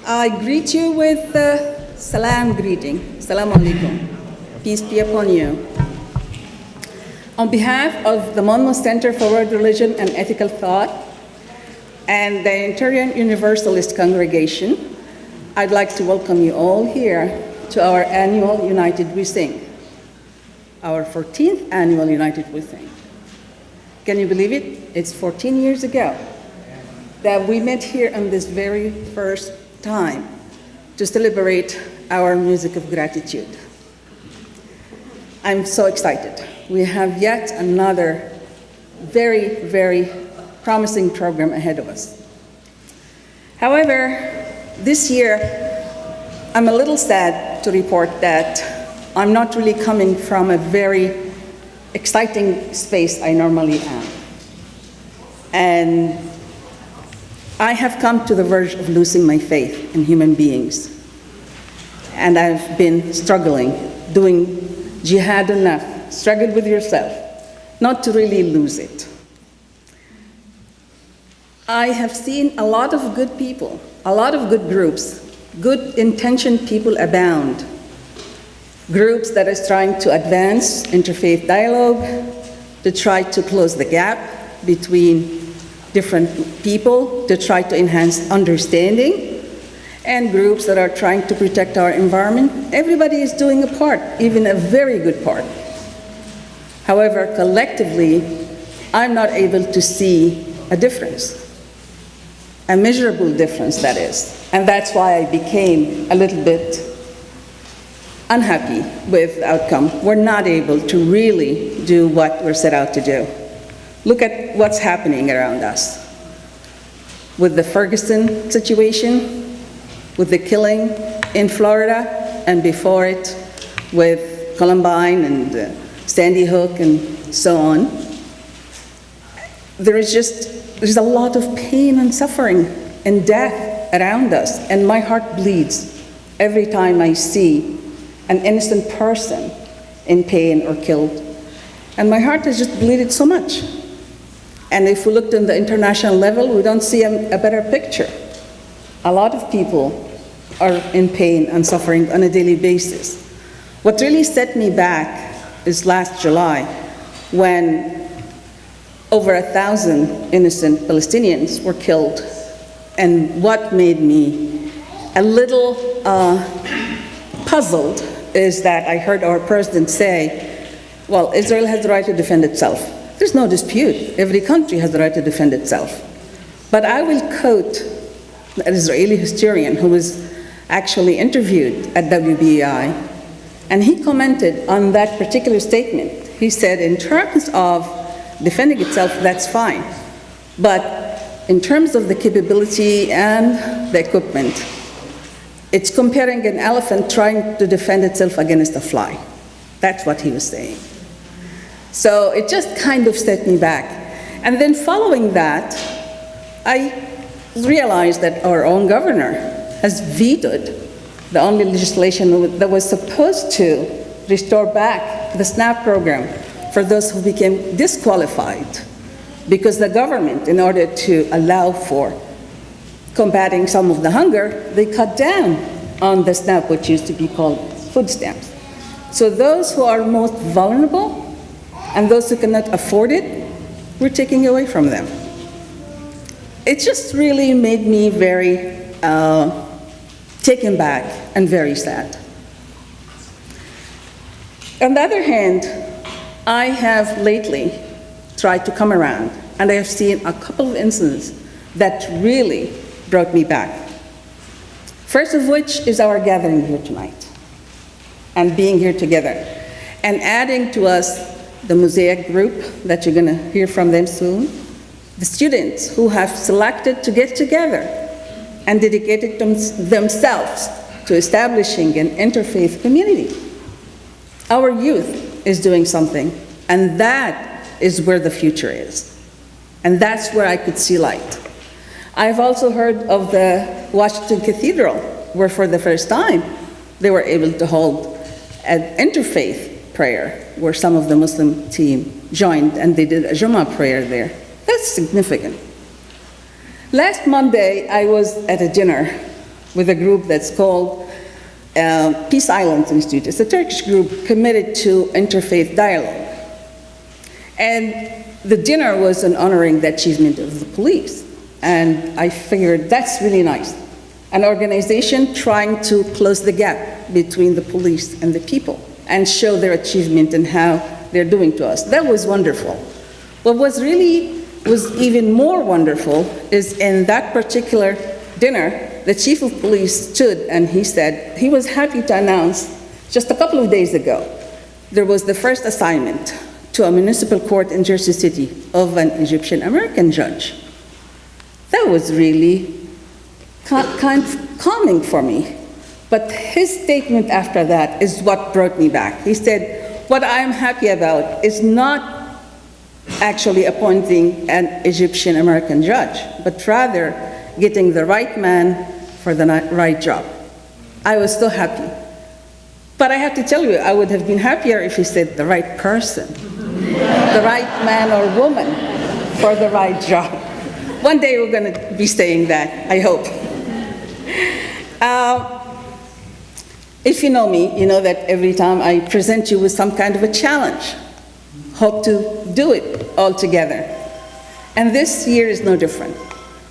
I greet you with the salam greeting. Assalamu alaikum. Peace be upon you. On behalf of the Monmouth Center for World Religion and Ethical Thought and the Unitarian Universalist congregation, I'd like to welcome you all here to our annual United We Sing, our 14th annual United We Sing. Can you believe it? It's 14 years ago that we met here on this very first time to celebrate our music of gratitude. I'm so excited. We have yet another very, very promising program ahead of us. However, this year, I'm a little sad to report that I'm not really coming from a very exciting space I normally am. And I have come to the verge of losing my faith in human beings. And I've been struggling, doing jihad enough, struggle with yourself, not to really lose it. I have seen a lot of good people, a lot of good groups, good intentioned people abound. Groups that is trying to advance interfaith dialogue, to try to close the gap between different people, to try to enhance understanding, and groups that are trying to protect our environment. Everybody is doing a part, even a very good part. However, collectively, I'm not able to see a difference, a measurable difference, that is. And that's why I became a little bit unhappy with the outcome. We're not able to really do what we're set out to do. Look at what's happening around us. With the Ferguson situation, with the killing in Florida, and before it with Columbine and Sandy Hook and so on. There's a lot of pain and suffering and death around us, and my heart bleeds every time I see an innocent person in pain or killed. And my heart has just bleeded so much. And if we looked on the international level, we don't see a better picture. A lot of people are in pain and suffering on a daily basis. What really set me back is last July, when over 1,000 innocent Palestinians were killed. And what made me a little puzzled is that I heard our president say, well, Israel has the right to defend itself. There's no dispute. Every country has the right to defend itself. But I will quote an Israeli historian who was actually interviewed at WBEI, and he commented on that particular statement. He said, in terms of defending itself, that's fine. But in terms of the capability and the equipment, it's comparing an elephant trying to defend itself against a fly. That's what he was saying. So it just kind of set me back. And then following that, I realized that our own governor has vetoed the only legislation that was supposed to restore back the SNAP program for those who became disqualified, because the government, in order to allow for combating some of the hunger, they cut down on the SNAP, which used to be called food stamps. So those who are most vulnerable and those who cannot afford it, we're taking away from them. It just really made me very taken back and very sad. On the other hand, I have lately tried to come around, and I have seen a couple of incidents that really brought me back. First of which is our gathering here tonight and being here together, and adding to us the Mosaic group that you're going to hear from them soon, the students who have selected to get together and dedicated themselves to establishing an interfaith community. Our youth is doing something, and that is where the future is. And that's where I could see light. I've also heard of the Washington Cathedral, where for the first time they were able to hold an interfaith prayer, where some of the Muslim team joined and they did a Jummah prayer there. That's significant. Last Monday, I was at a dinner with a group that's called Peace Island Institute. It's a Turkish group committed to interfaith dialogue. And the dinner was in honoring the achievement of the police. And I figured that's really nice. An organization trying to close the gap between the police and the people and show their achievement and how they're doing to us. That was wonderful. What was even more wonderful is in that particular dinner, the chief of police stood and he said he was happy to announce just a couple of days ago, there was the first assignment to a municipal court in Jersey City of an Egyptian American judge. That was really kind of calming for me. But his statement after that is what brought me back. He said, what I'm happy about is not actually appointing an Egyptian American judge, but rather getting the right man for the right job. I was so happy. But I have to tell you, I would have been happier if he said the right person, the right man or woman for the right job. One day we're going to be saying that, I hope. If you know me, you know that every time I present you with some kind of a challenge, hope to do it all together. And this year is no different.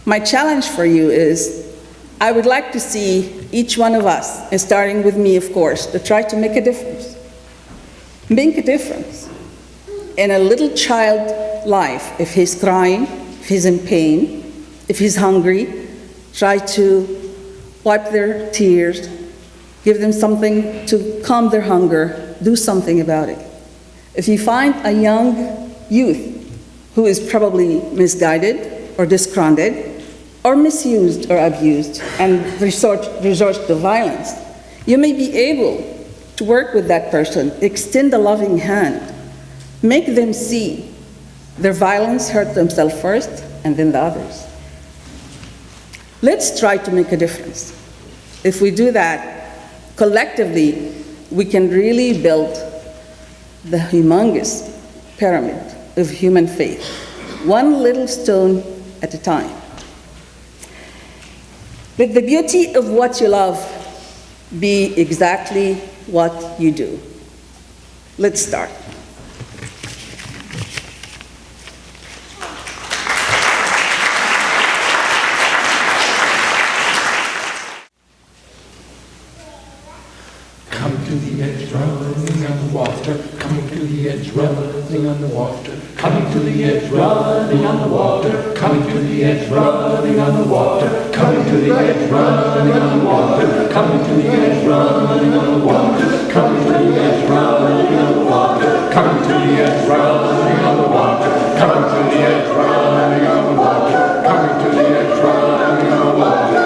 My challenge for you is, I would like to see each one of us, and starting with me, of course, to try to make a difference. Make a difference in a little child life. If he's crying, if he's in pain, if he's hungry, try to wipe their tears, give them something to calm their hunger, do something about it. If you find a young youth who is probably misguided or disgruntled, or misused or abused and resorts to violence, you may be able to work with that person, extend a loving hand, make them see their violence hurt themselves first and then the others. Let's try to make a difference. If we do that, collectively, we can really build the humongous pyramid of human faith, one little stone at a time. Let the beauty of what you love be exactly what you do. Let's start. Come to the edge, running on the water. Coming to the edge, running on the water. Coming to the edge, running on the water. Coming to the edge, running on the water. Coming to the edge, running on the water. Coming to the edge, running on the water. Coming to the edge, running on the water. Coming to the edge, running on the water. Coming to the edge, running on the water. Coming to the edge, running on the water.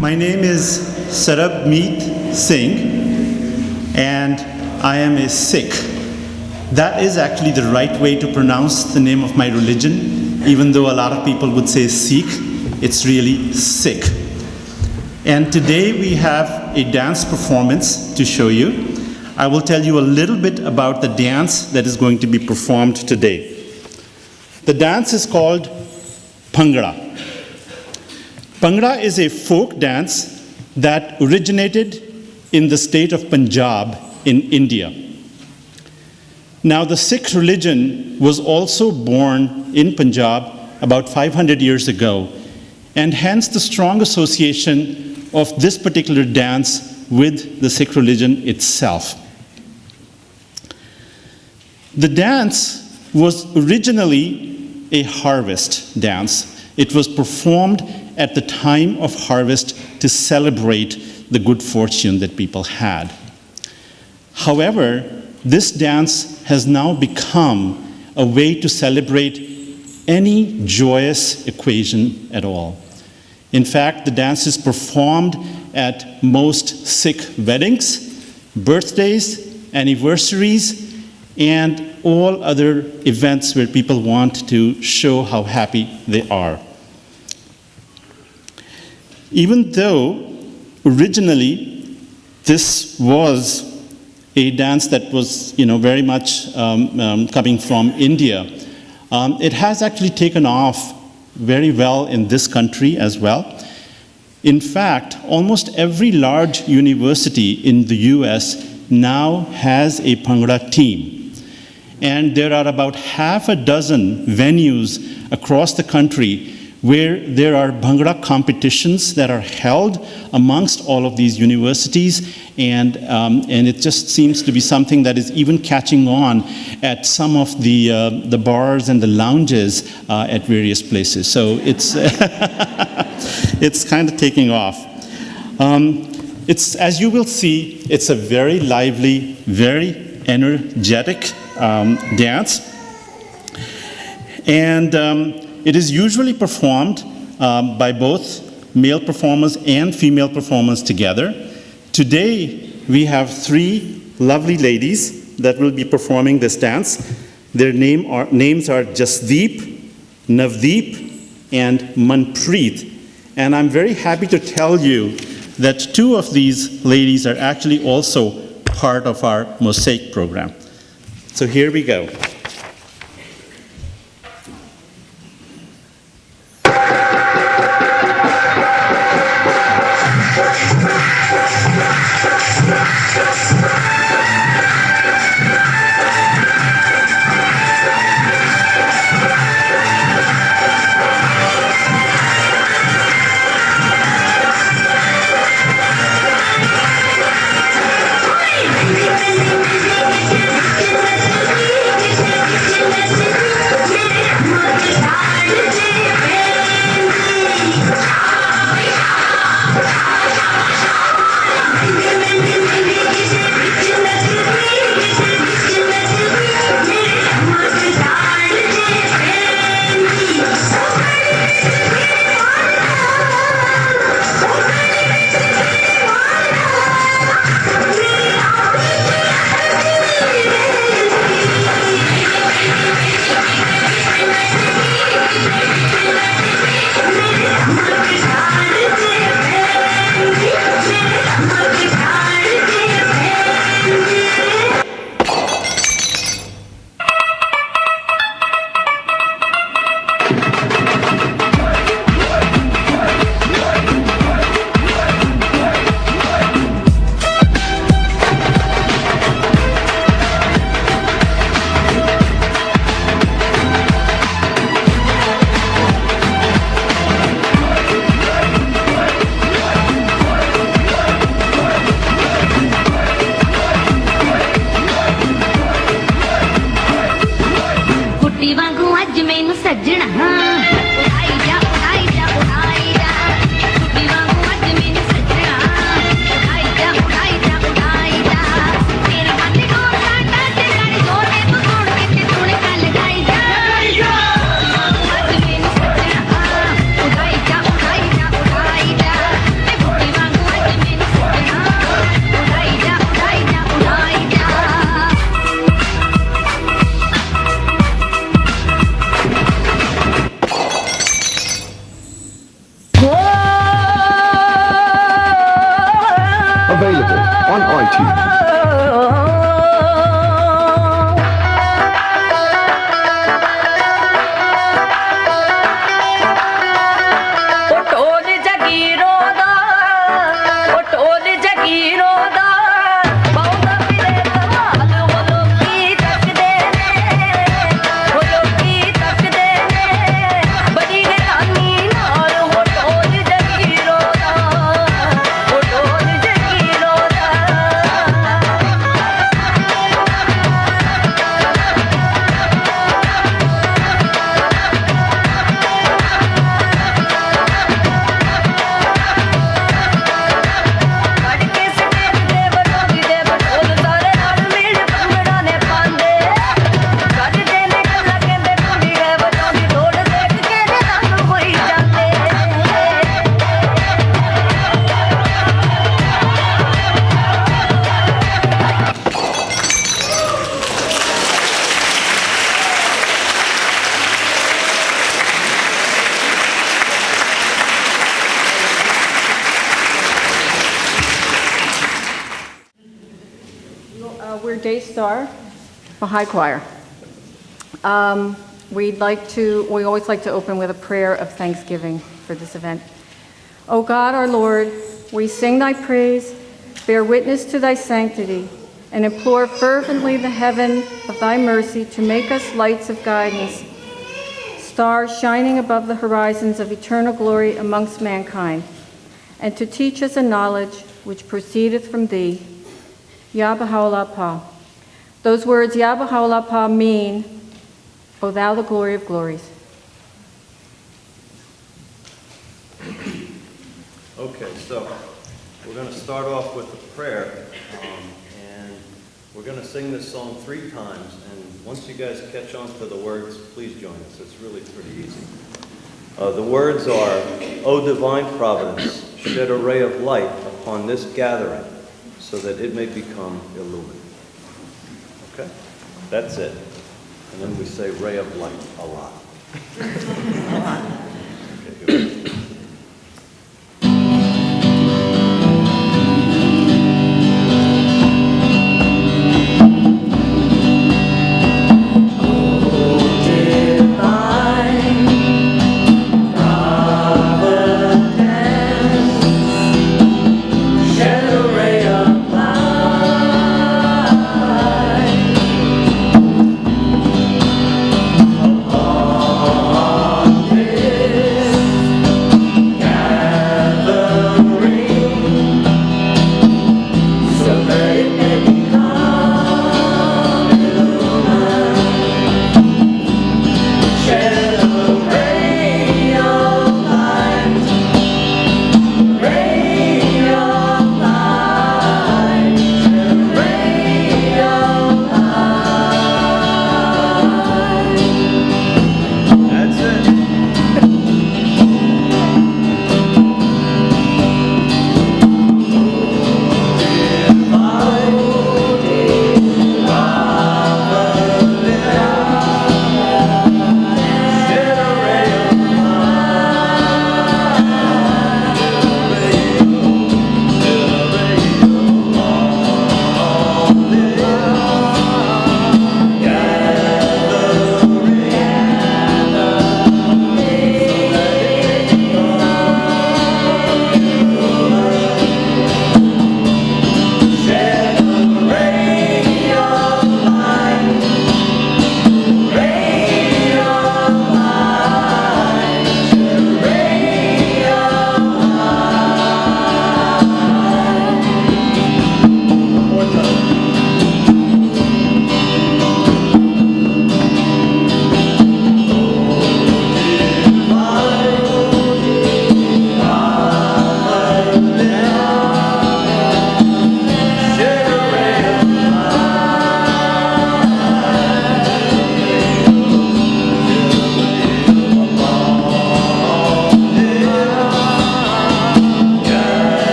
My name is Sarabmeet Singh, and I am a Sikh. That is actually the right way to pronounce the name of my religion, even though a lot of people would say Sikh. It's really Sikh. And today we have a dance performance to show you. I will tell you a little bit about the dance that is going to be performed today. The dance is called Bhangra. Bhangra is a folk dance that originated in the state of Punjab in India. Now, the Sikh religion was also born in Punjab about 500 years ago, and hence the strong association of this particular dance with the Sikh religion itself. The dance was originally a harvest dance. It was performed at the time of harvest to celebrate the good fortune that people had. However, this dance has now become a way to celebrate any joyous occasion at all. In fact, the dance is performed at most Sikh weddings, birthdays, anniversaries, and all other events where people want to show how happy they are. Even though originally this was a dance that was, very much coming from India, it has actually taken off very well in this country as well. In fact, almost every large university in the US now has a Bhangra team. And there are about half a dozen venues across the country where there are Bhangra competitions that are held amongst all of these universities, and it just seems to be something that is even catching on at some of the bars and the lounges at various places. So it's it's kind of taking off. It's, as you will see, it's a very lively, very energetic dance, and it is usually performed by both male performers and female performers together. Today, we have three lovely ladies that will be performing this dance. Their names are Jasdeep, Navdeep, and Manpreet. And I'm very happy to tell you that two of these ladies are actually also part of our Mosaic program. So here we go. Hey! Available on iTunes. We're Daystar Baha'i Choir. We always like to open with a prayer of thanksgiving for this event. O God, our Lord, we sing thy praise, bear witness to thy sanctity, and implore fervently the heaven of thy mercy to make us lights of guidance, stars shining above the horizons of eternal glory amongst mankind, and to teach us a knowledge which proceedeth from thee. Ya Baha'u'llah Pa. Those words, Ya Baha'u'llah Pa, mean, O thou the glory of glories. Okay, so we're going to start off with a prayer, and we're going to sing this song 3 times, and once you guys catch on to the words, please join us. It's really pretty easy. The words are, O divine providence, shed a ray of light upon this gathering, so that it may become illumined. Okay? That's it. And then we say ray of light a lot. Okay, good. Yeah.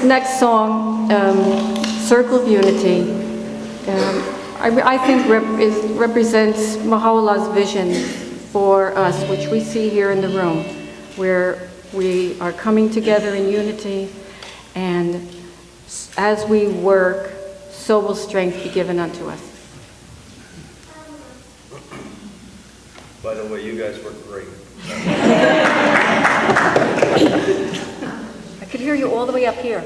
next song, Circle of Unity, I think represents Baha'u'llah's vision for us, which we see here in the room, where we are coming together in unity, and as we work, so will strength be given unto us. By the way, you guys work great. I could hear you all the way up here.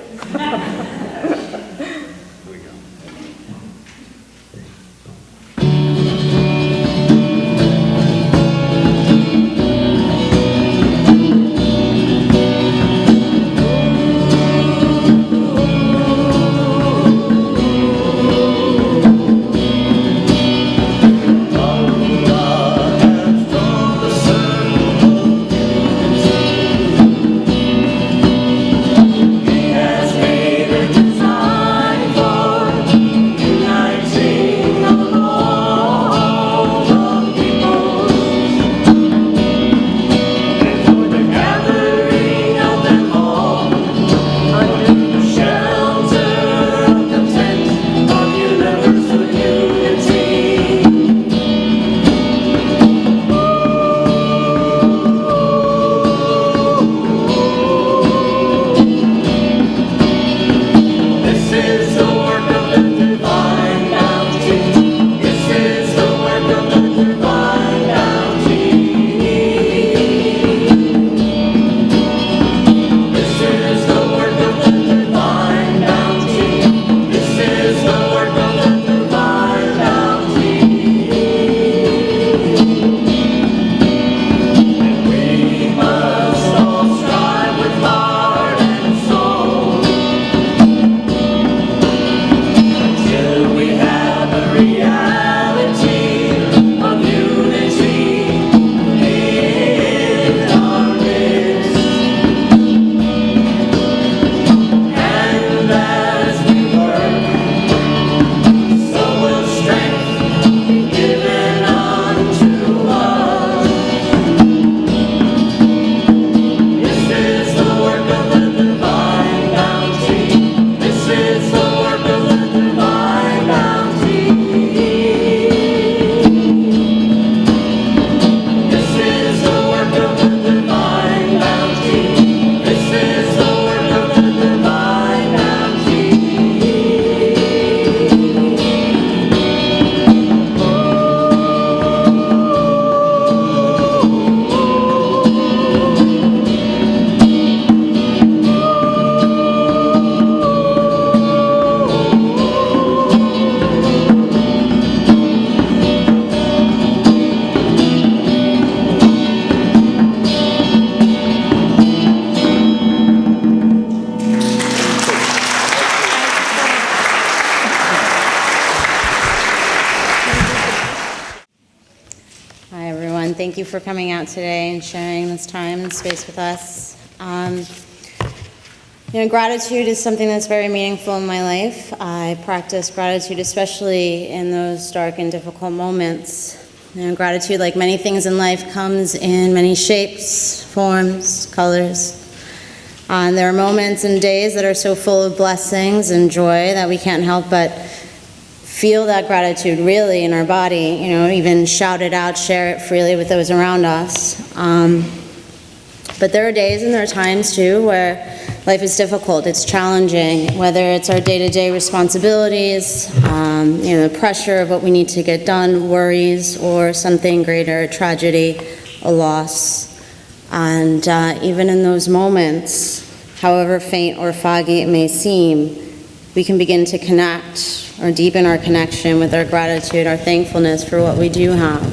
Thank you for coming out today and sharing this time and space with us. Gratitude is something that's very meaningful in my life. I practice gratitude, especially in those dark and difficult moments. Gratitude, like many things in life, comes in many shapes, forms, colors. There are moments and days that are so full of blessings and joy that we can't help but feel that gratitude really in our body, even shout it out, share it freely with those around us. But there are days and there are times too where life is difficult, it's challenging, whether it's our day-to-day responsibilities, the pressure of what we need to get done, worries, or something greater, a tragedy, a loss. And even in those moments, however faint or foggy it may seem, we can begin to connect or deepen our connection with our gratitude, our thankfulness for what we do have.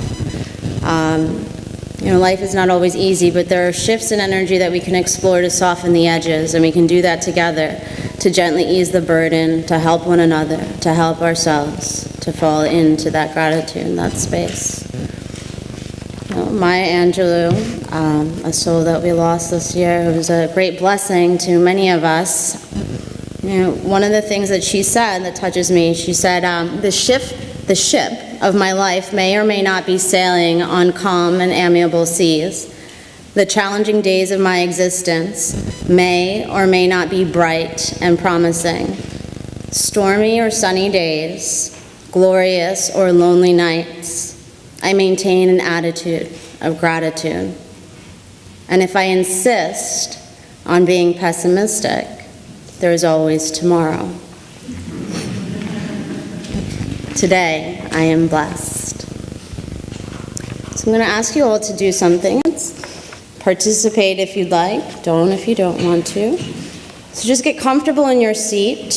Life is not always easy, but there are shifts in energy that we can explore to soften the edges, and we can do that together to gently ease the burden, to help one another, to help ourselves, to fall into that gratitude in that space. Maya Angelou, a soul that we lost this year, who was a great blessing to many of us. One of the things that she said that touches me, she said, the ship of my life may or may not be sailing on calm and amiable seas, The challenging days of my existence may or may not be bright and promising. Stormy or sunny days, glorious or lonely nights, I maintain an attitude of gratitude. And if I insist on being pessimistic, there is always tomorrow. Today, I am blessed. So I'm going to ask you all to do something. Participate if you'd like, don't if you don't want to. So just get comfortable in your seat.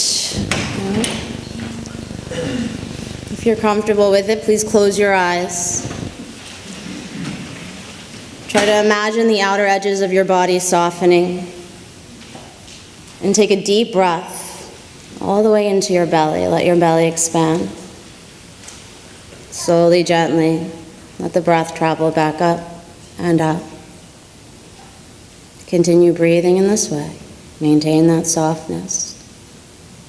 If you're comfortable with it, please close your eyes. Try to imagine the outer edges of your body softening. And take a deep breath all the way into your belly. Let your belly expand. Slowly, gently, let the breath travel back up and up. Continue breathing in this way. Maintain that softness.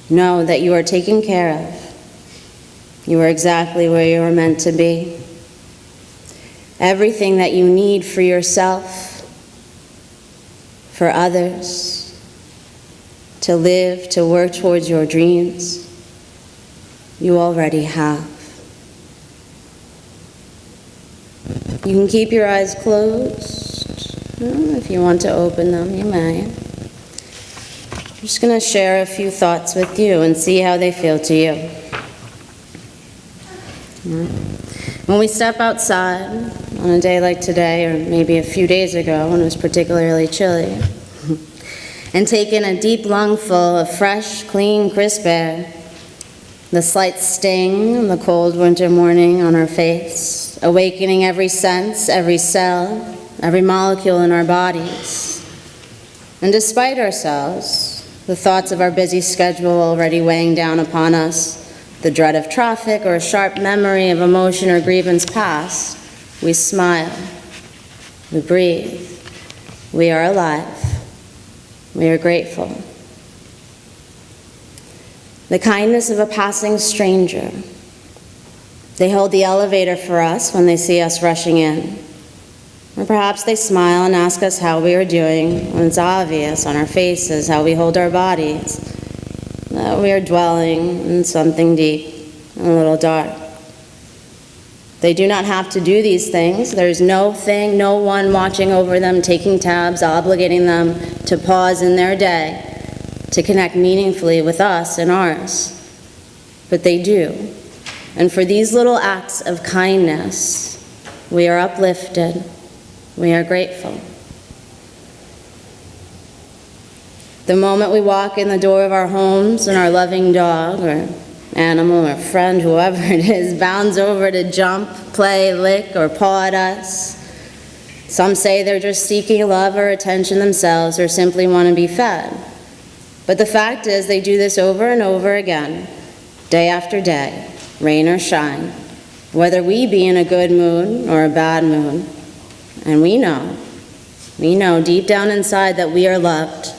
Know that you are taken care of. You are exactly where you are meant to be. Everything that you need for yourself, for others, to live, to work towards your dreams, you already have. You can keep your eyes closed. If you want to open them, you may. I'm just going to share a few thoughts with you and see how they feel to you. When we step outside on a day like today, or maybe a few days ago when it was particularly chilly, and take in a deep lungful of fresh, clean, crisp air, the slight sting of the cold winter morning on our face, awakening every sense, every cell, every molecule in our bodies. And despite ourselves, the thoughts of our busy schedule already weighing down upon us, the dread of traffic or a sharp memory of emotion or grievance past, we smile, we breathe, we are alive, we are grateful. The kindness of a passing stranger. They hold the elevator for us when they see us rushing in. Or perhaps they smile and ask us how we are doing when it's obvious on our faces how we hold our bodies, that we are dwelling in something deep and a little dark. They do not have to do these things. There's no thing, no one watching over them, taking tabs, obligating them to pause in their day to connect meaningfully with us and ours. But they do. And for these little acts of kindness, we are uplifted. We are grateful. The moment we walk in the door of our homes and our loving dog or animal or friend, whoever it is, bounds over to jump, play, lick, or paw at us. Some say they're just seeking love or attention themselves or simply want to be fed. But the fact is they do this over and over again, day after day, rain or shine, whether we be in a good mood or a bad mood. And we know deep down inside that we are loved.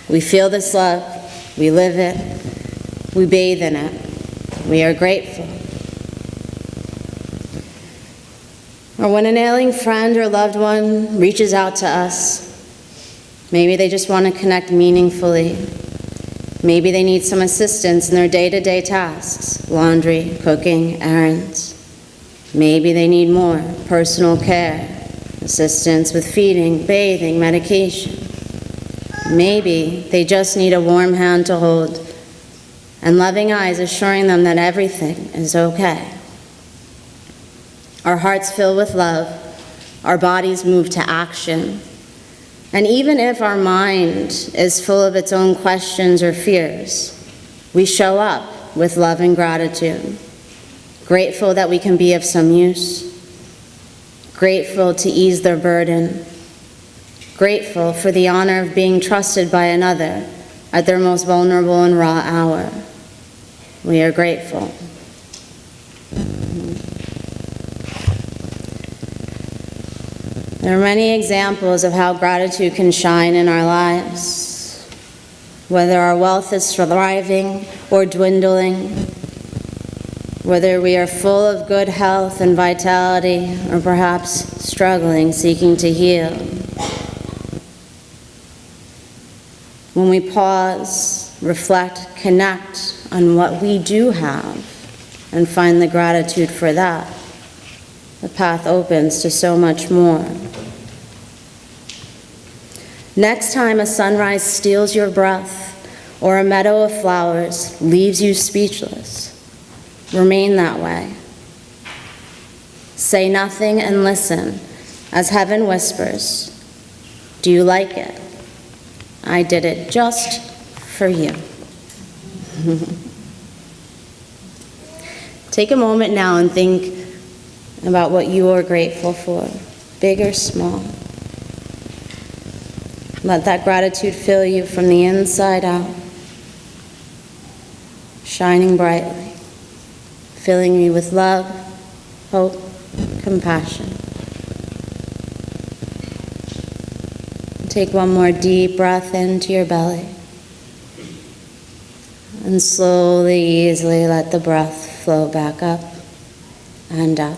We feel this love, we live it, we bathe in it, we are grateful. Or when an ailing friend or loved one reaches out to us, maybe they just want to connect meaningfully. Maybe they need some assistance in their day-to-day tasks, laundry, cooking, errands. Maybe they need more personal care, assistance with feeding, bathing, medication. Maybe they just need a warm hand to hold and loving eyes assuring them that everything is okay. Our hearts fill with love, our bodies move to action. And even if our mind is full of its own questions or fears, we show up with love and gratitude, grateful that we can be of some use, grateful to ease their burden, grateful for the honor of being trusted by another at their most vulnerable and raw hour. We are grateful. There are many examples of how gratitude can shine in our lives, whether our wealth is thriving or dwindling, whether we are full of good health and vitality, or perhaps struggling, seeking to heal. When we pause, reflect, connect on what we do have, and find the gratitude for that, the path opens to so much more. Next time a sunrise steals your breath, or a meadow of flowers leaves you speechless, remain that way. Say nothing and listen as heaven whispers, "Do you like it? I did it just for you." Take a moment now and think about what you are grateful for, big or small. Let that gratitude fill you from the inside out, shining brightly, filling you with love, hope, compassion. Take one more deep breath into your belly, and slowly, easily let the breath flow back up and out.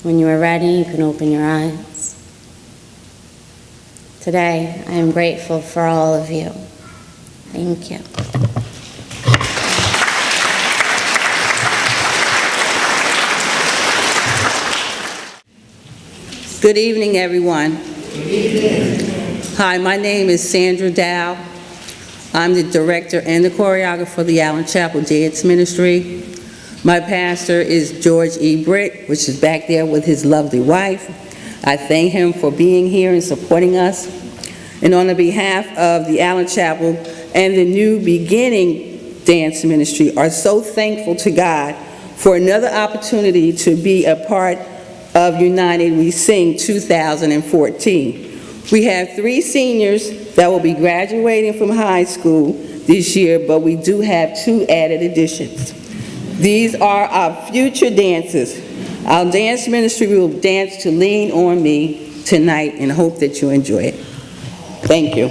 When you are ready, you can open your eyes. Today, I am grateful for all of you. Thank you. Good evening, everyone. Good evening. Hi, my name is Sandra Dow. I'm the director and the choreographer for the Allen Chapel Dance Ministry. My pastor is George E. Britt, which is back there with his lovely wife. I thank him for being here and supporting us. And on the behalf of the Allen Chapel and the New Beginning Dance Ministry, are so thankful to God for another opportunity to be a part of United We Sing 2014. We have 3 seniors that will be graduating from high school this year, but we do have 2 added additions. These are our future dancers. Our dance ministry will dance to Lean On Me tonight, and hope that you enjoy it. Thank you.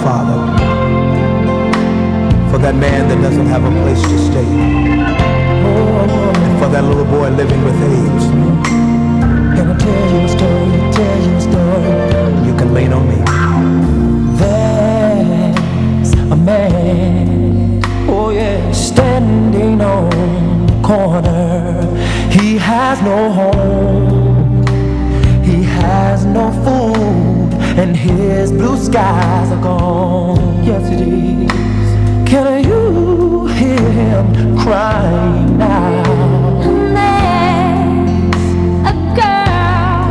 Father, for that man that doesn't have a place to stay, and for that little boy living with AIDS. Can I tell you a story, you can lean on me. There's a man, oh yeah, standing on the corner. He has no home, he has no food, and his blue skies are gone. Yes, it is. Can you hear him crying now? And there's a girl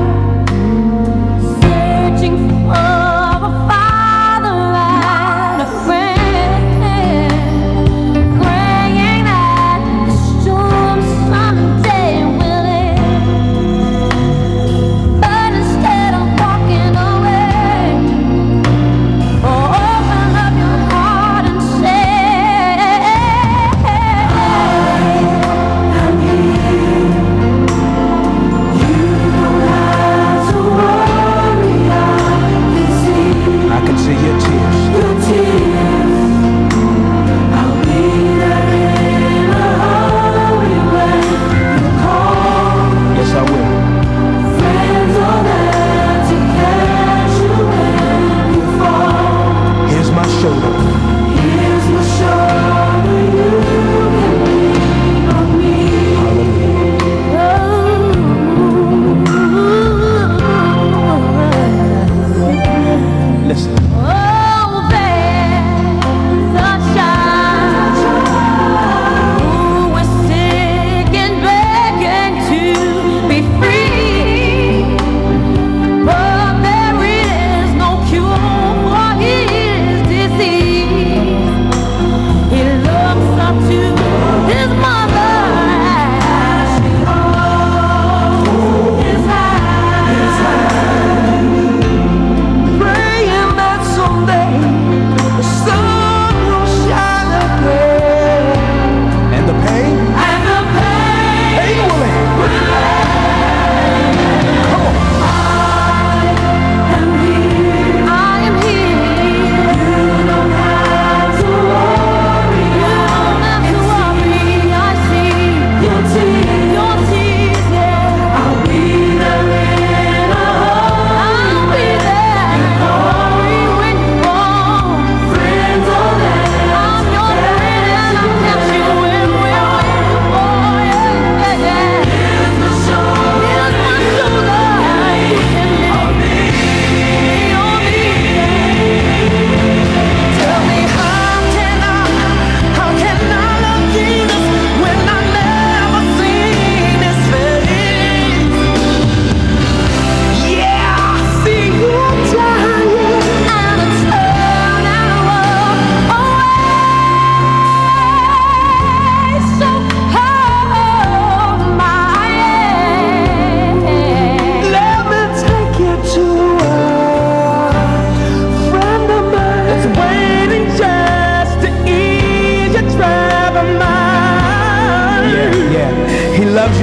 searching for a father and a friend, praying that the storm someday will end. But instead of walking away, open up your heart and say,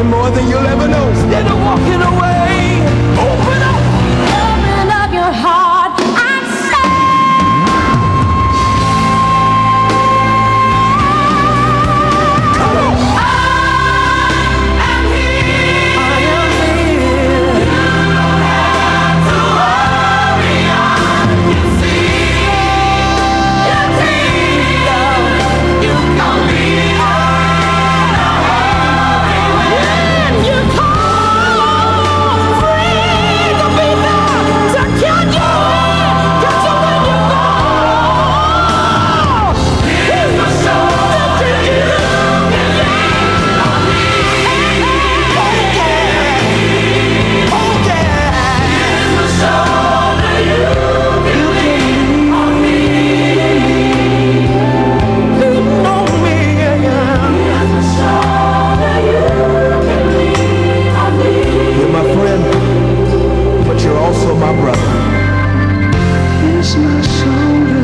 more than you'll ever know. Instead of walking away, open up your heart and say, come on. I am here. I am here. You don't have to worry. I can see your kingdom. You can leave on a hurry when you come free to be there to catch you when you fall. Here's my shoulder to you. Can lean on me. Oh yeah. Here's my shoulder, you can lean on me. Lean on me, yeah. Here's my shoulder, you can lean on me. You're my friend, but you're also my brother. Here's my shoulder,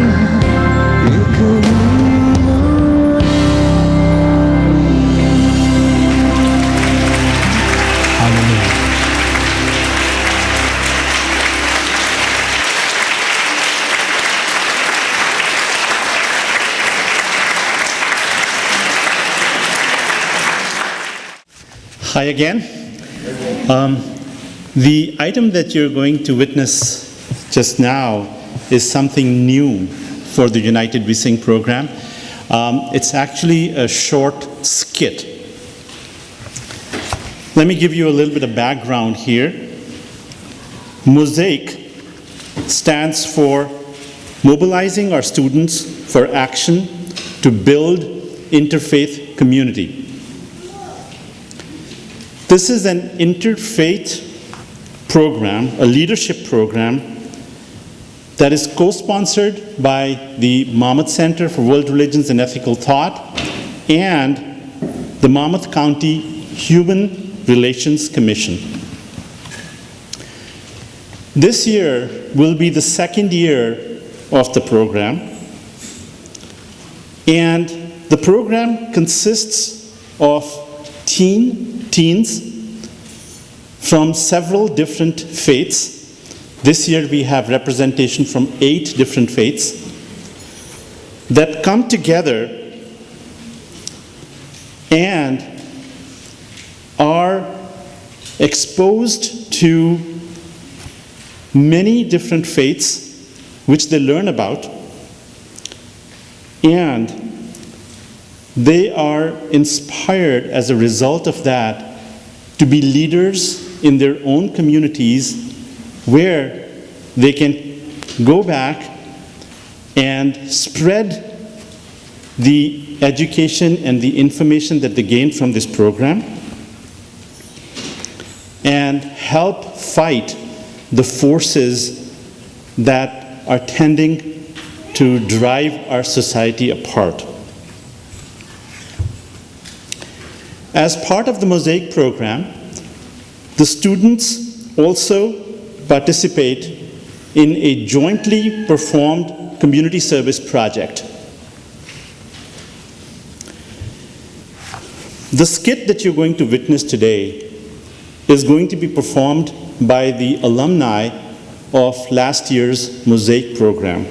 you can lean on. Hallelujah. Hi again. The item that you're going to witness just now is something new for the United We Sing program. It's actually a short skit. Let me give you a little bit of background here. Mosaic stands for mobilizing our students for action to build interfaith community. This is an interfaith program, a leadership program that is co-sponsored by the Monmouth Center for World Religions and Ethical Thought and the Monmouth County Human Relations Commission. This year will be the second year of the program, and the program consists of teens from several different faiths. This year we have representation from 8 different faiths that come together and are exposed to many different faiths which they learn about, and they are inspired as a result of that to be leaders in their own communities where they can go back and spread the education and the information that they gain from this program and help fight the forces that are tending to drive our society apart. As part of the Mosaic program, the students also participate in a jointly performed community service project. The skit that you're going to witness today is going to be performed by the alumni of last year's Mosaic program.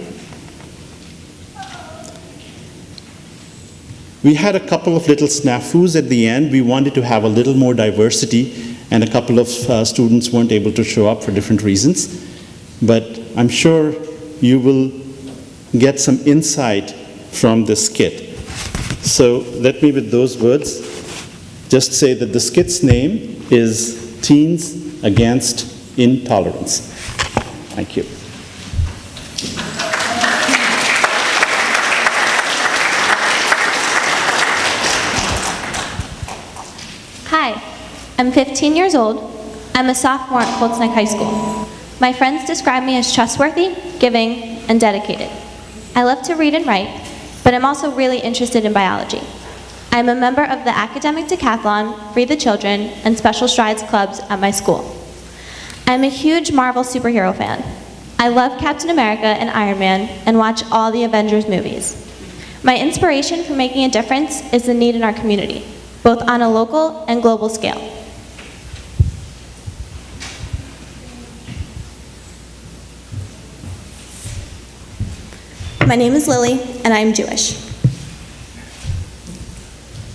We had a couple of little snafus at the end. We wanted to have a little more diversity, and a couple of students weren't able to show up for different reasons. But I'm sure you will get some insight from the skit. So let me, with those words, just say that the skit's name is Teens Against Intolerance. Thank you. Hi, I'm 15 years old. I'm a sophomore at Colts Neck High School. My friends describe me as trustworthy, giving, and dedicated. I love to read and write, but I'm also really interested in biology. I'm a member of the Academic Decathlon, Free the Children, and Special Strides clubs at my school. I'm a huge Marvel superhero fan. I love Captain America and Iron Man and watch all the Avengers movies. My inspiration for making a difference is the need in our community, both on a local and global scale. My name is Lily, and I'm Jewish.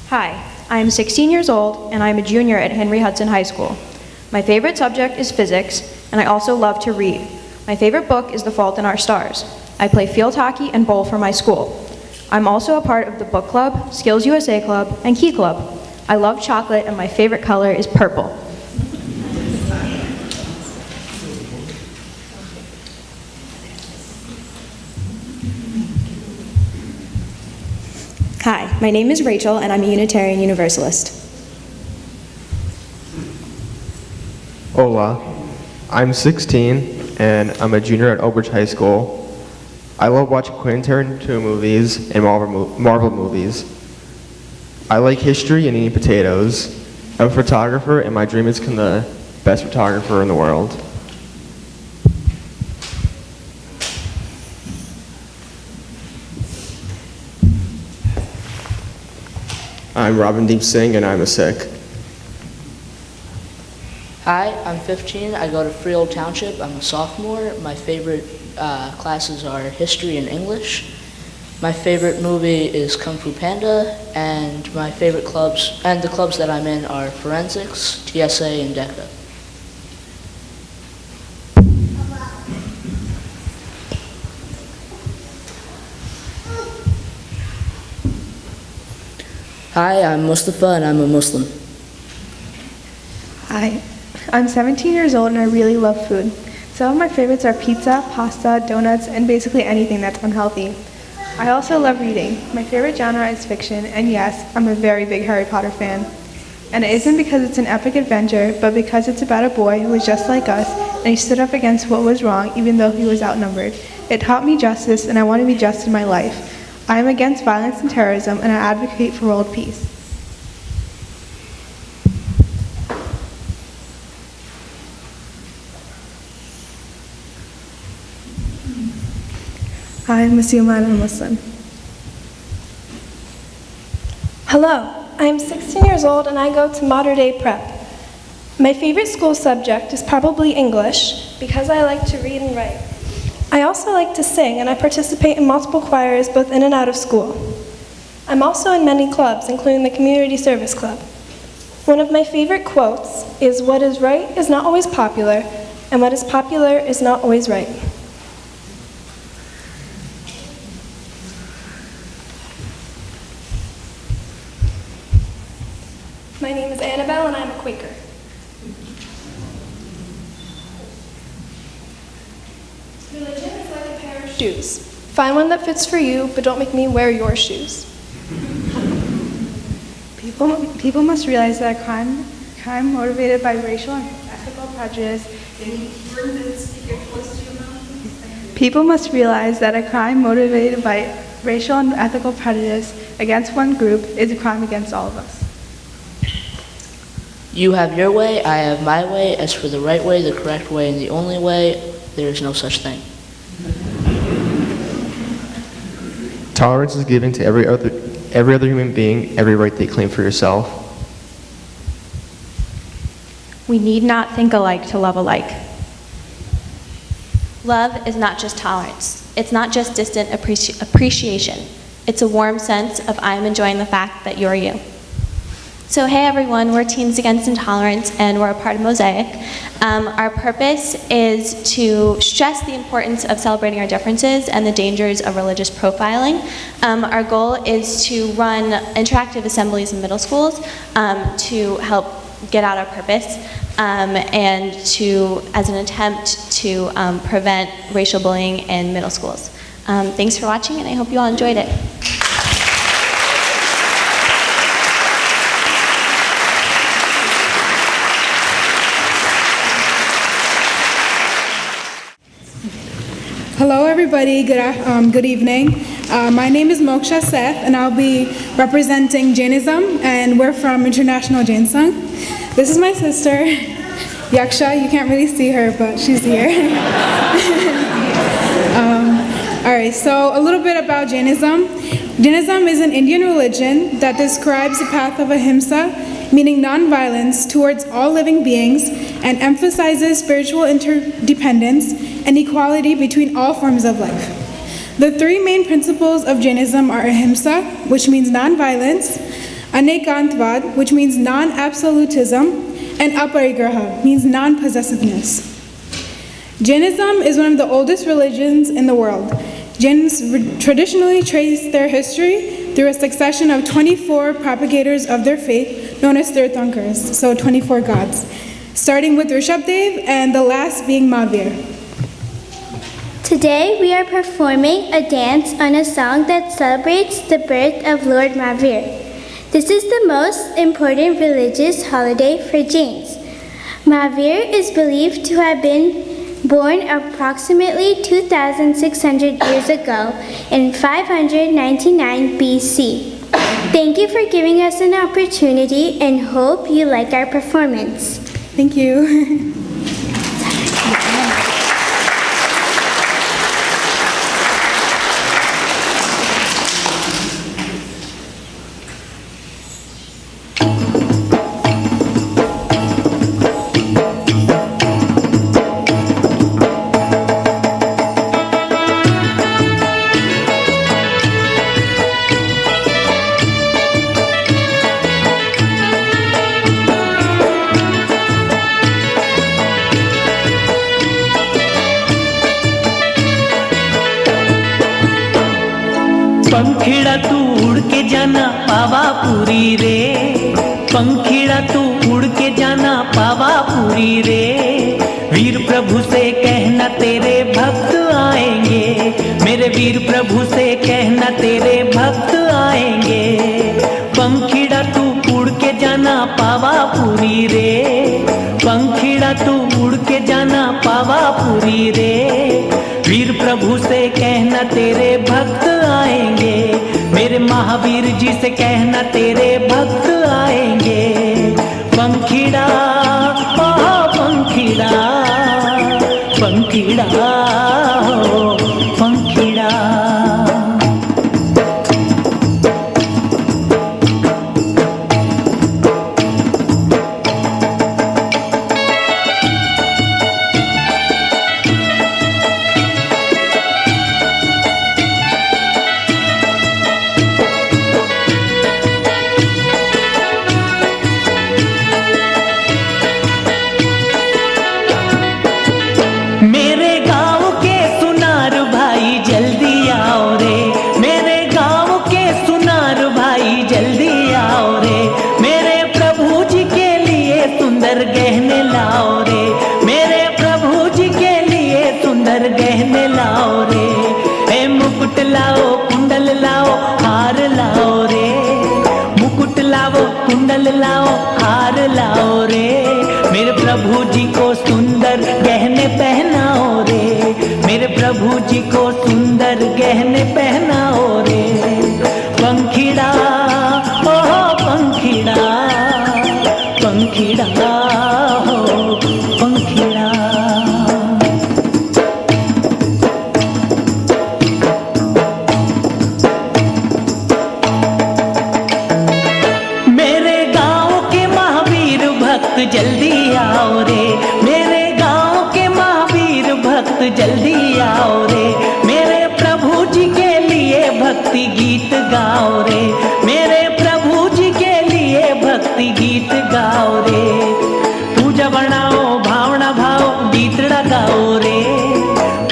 Hi, I am 16 years old, and I am a junior at Henry Hudson High School. My favorite subject is physics, and I also love to read. My favorite book is The Fault in Our Stars. I play field hockey and bowl for my school. I'm also a part of the book club, Skills USA Club, and Key Club. I love chocolate, and my favorite color is purple. Hi, my name is Rachel, and I'm a Unitarian Universalist. Hola, I'm 16, and I'm a junior at Oak Ridge High School. I love watching Quentin Tarantino movies and Marvel movies. I like history and eating potatoes. I'm a photographer, and my dream is to become the best photographer in the world. I'm Robin Deep Singh, and I'm a Sikh. Hi, I'm 15. I go to Freehold Township. I'm a sophomore. My favorite classes are history and English. My favorite movie is Kung Fu Panda, and my favorite clubs, and the clubs that I'm in, are Forensics, TSA, and DECA. Hi, I'm Mustafa, and I'm a Muslim. Hi, I'm 17 years old and I really love food. Some of my favorites are pizza, pasta, donuts, and basically anything that's unhealthy. I also love reading. My favorite genre is fiction, and yes, I'm a very big Harry Potter fan. And it isn't because it's an epic adventure, but because it's about a boy who was just like us, and he stood up against what was wrong even though he was outnumbered. It taught me justice, and I want to be just in my life. I am against violence and terrorism, and I advocate for world peace. I'm Masuma, and I'm a Muslim. Hello, I'm 16 years old and I go to Modern Day Prep. My favorite school subject is probably English because I like to read and write. I also like to sing and I participate in multiple choirs both in and out of school. I'm also in many clubs, including the Community Service Club. One of my favorite quotes is, "What is right is not always popular, and what is popular is not always right." My name is Annabelle and I'm a Quaker. Religion is like a pair of shoes. Find one that fits for you, but don't make me wear your shoes. People must realize that crime motivated by racial and ethical prejudice. People must realize that a crime motivated by racial and ethical prejudice against one group is a crime against all of us. You have your way, I have my way. As for the right way, the correct way, and the only way, there is no such thing. Tolerance is given to every other human being every right they claim for yourself. We need not think alike to love alike. Love is not just tolerance. It's not just distant appreciation. It's a warm sense of I am enjoying the fact that you're you. So hey everyone, we're Teens Against Intolerance and we're a part of Mosaic. Our purpose is to stress the importance of celebrating our differences and the dangers of religious profiling. Our goal is to run interactive assemblies in middle schools to help get out our purpose and to, as an attempt to prevent racial bullying in middle schools. Thanks for watching and I hope you all enjoyed it. Hello everybody, good evening. My name is Moksha Seth and I'll be representing Jainism and we're from International Jain Sangh. This is my sister, Yaksha. You can't really see her, but she's here. Alright, so a little bit about Jainism. Jainism is an Indian religion that describes the path of ahimsa, meaning non-violence towards all living beings, and emphasizes spiritual interdependence and equality between all forms of life. The three main principles of Jainism are ahimsa, which means non-violence, anekantvad, which means non-absolutism, and aparigraha, means non-possessiveness. Jainism is one of the oldest religions in the world. Jains traditionally trace their history through a succession of 24 propagators of their faith, known as Tirthankars, so 24 gods, starting with Rishabdev and the last being Mahavir. Today we are performing a dance on a song that celebrates the birth of Lord Mahavir. This is the most important religious holiday for Jains. Mahavir is believed to have been born approximately 2,600 years ago in 599 BC. Thank you for giving us an opportunity and hope you like our performance. Thank you. पंखीड़ा तू उड़ के जाना पावा पूरी रे, पंखीड़ा तू उड़ के जाना पावा पूरी रे। वीर प्रभु से कहना तेरे भक्त आएंगे, मेरे वीर प्रभु से कहना तेरे भक्त आएंगे। पंखीड़ा तू उड़ के जाना पावा पूरी रे, पंखीड़ा तू उड़ के जाना पावा पूरी रे। वीर प्रभु से कहना तेरे भक्त आएंगे, मेरे महावीर जी से कहना तेरे भक्त आएंगे। पंखीड़ा ओ पंखीड़ा, पंखीड़ा ओ पंखीड़ा। गहने लाओ रे, मेरे प्रभु जी के लिए सुंदर गहने लाओ रे। ए मुकुट लाओ, कुंडल लाओ, हार लाओ रे, मुकुट लाओ, कुंडल लाओ, हार लाओ रे। मेरे प्रभु जी को सुंदर गहने पहनाओ रे, मेरे प्रभु जी को सुंदर गहने पहनाओ रे। पंखीड़ा ओ पंखीड़ा, पंखीड़ा हो पंखीड़ा। मेरे गांव के महावीर भक्त जल्दी आओ रे, मेरे गांव के महावीर भक्त जल्दी आओ रे। मेरे प्रभु जी के लिए भक्ति गीत गाओ रे, मेरे प्रभु जी के लिए भक्ति गीत गाओ रे। पूजा बनाओ भावना भाव गीतड़ा गाओ रे,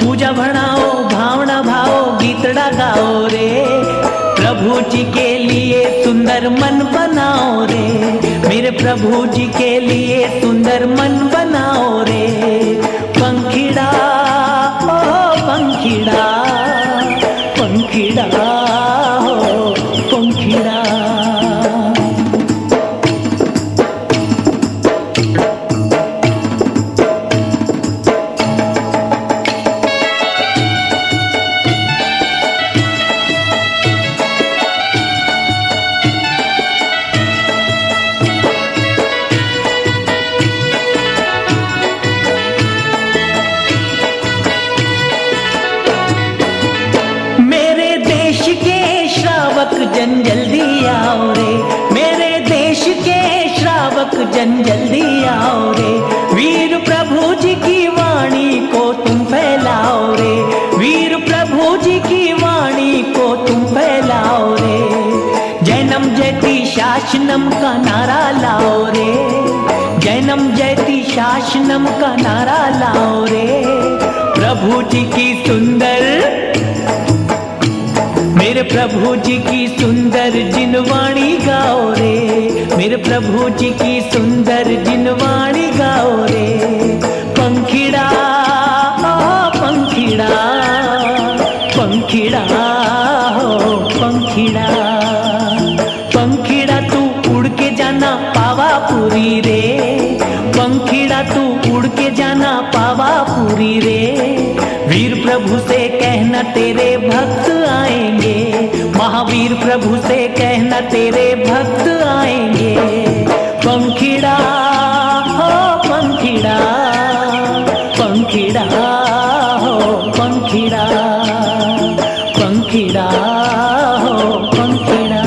पूजा बनाओ भावना भाव गीतड़ा गाओ रे। प्रभु जी के लिए सुंदर मन बनाओ रे, मेरे प्रभु जी के लिए सुंदर मन बनाओ रे। पंखीड़ा ओ पंखीड़ा, पंखीड़ा हो पंखीड़ा। जन जल्दी आओ रे, मेरे देश के श्रावक जन जल्दी आओ रे। वीर प्रभु जी की वाणी को तुम फैलाओ रे, वीर प्रभु जी की शासनम का नारा लाओ रे, जैनम जयति शासनम का नारा लाओ रे। प्रभु जी की सुंदर, मेरे प्रभु जी की सुंदर जिनवाणी गाओ रे, मेरे प्रभु जी की सुंदर जिनवाणी गाओ रे। पंखीड़ा पंखीड़ा पंखीड़ा हो पंखीड़ा, पंखीड़ा तू उड़ के जाना पावापुरी रे, पंखीड़ा तू उड़ के जाना पावापुरी रे। वीर प्रभु से कहना तेरे भक्त आएंगे, महावीर प्रभु से कहना तेरे भक्त आएंगे। पंखीड़ा हो पंखीड़ा, पंखीड़ा हो पंखीड़ा, पंखीड़ा हो पंखीड़ा।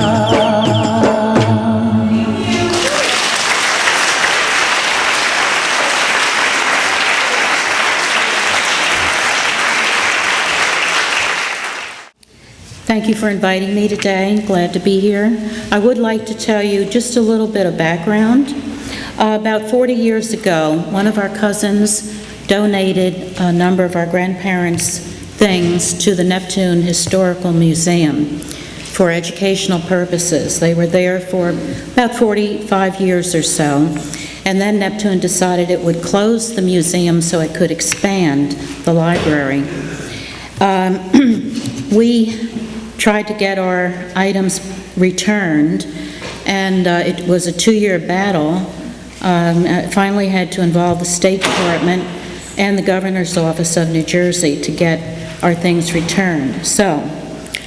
Thank you for inviting me today. Glad to be here. I would like to tell you just a little bit of background. About 40 years ago, one of our cousins donated a number of our grandparents' things to the Neptune Historical Museum for educational purposes. They were there for about 45 years or so, and then Neptune decided it would close the museum so it could expand the library. We tried to get our items returned, and it was a 2-year battle. It finally had to involve the State Department and the Governor's Office of New Jersey to get our things returned. So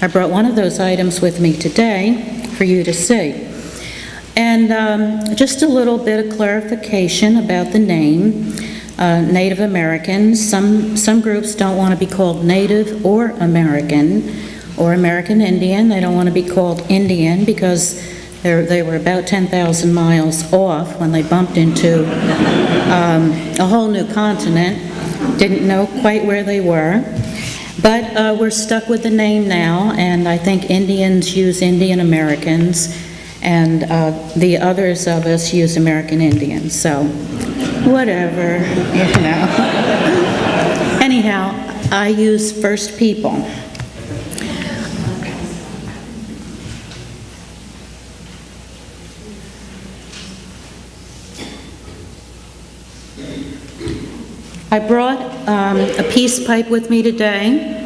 I brought one of those items with me today for you to see. And just a little bit of clarification about the name, Native Americans. Some groups don't want to be called Native or American Indian. They don't want to be called Indian because they were about 10,000 miles off when they bumped into a whole new continent. Didn't know quite where they were. But we're stuck with the name now, and I think Indians use Indian Americans, and the others of us use American Indians. So, whatever, you know. Anyhow, I use First People. I brought a peace pipe with me today.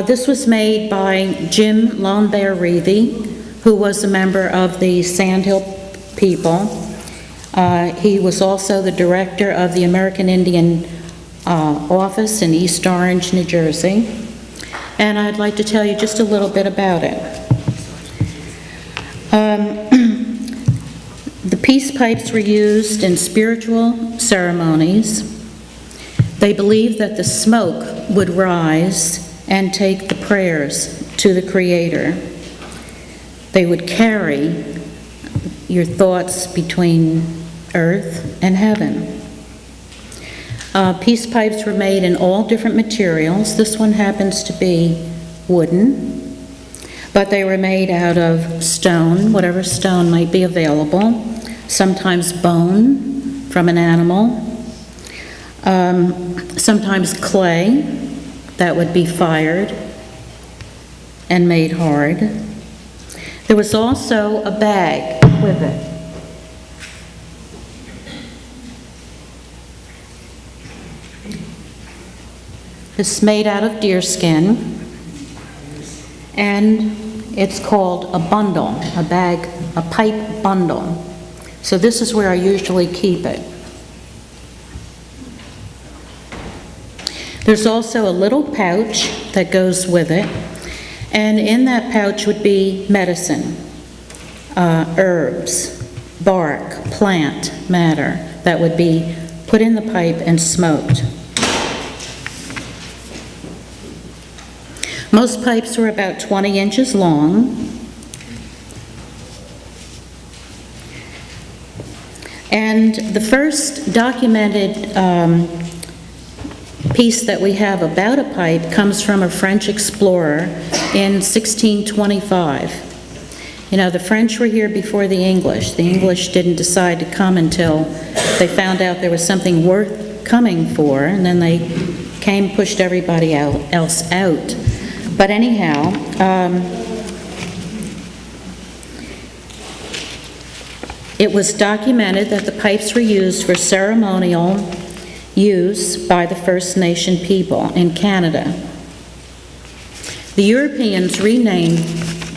This was made by Jim Lone Bear Reevy, who was a member of the Sandhill people. He was also the director of the American Indian office in East Orange, New Jersey. And I'd like to tell you just a little bit about it. The peace pipes were used in spiritual ceremonies. They believed that the smoke would rise and take the prayers to the Creator. They would carry your thoughts between earth and heaven. Peace pipes were made in all different materials. This one happens to be wooden, but they were made out of stone, whatever stone might be available, sometimes bone from an animal, sometimes clay that would be fired and made hard. There was also a bag with it. It's made out of deerskin, and it's called a bundle, a bag, a pipe bundle. So this is where I usually keep it. There's also a little pouch that goes with it, and in that pouch would be medicine, herbs, bark, plant matter that would be put in the pipe and smoked. Most pipes were about 20 inches long, and the first documented piece that we have about a pipe comes from a French explorer in 1625. You know, the French were here before the English. The English didn't decide to come until they found out there was something worth coming for, and then they came, pushed everybody else out. But anyhow, it was documented that the pipes were used for ceremonial use by the First Nation people in Canada. The Europeans renamed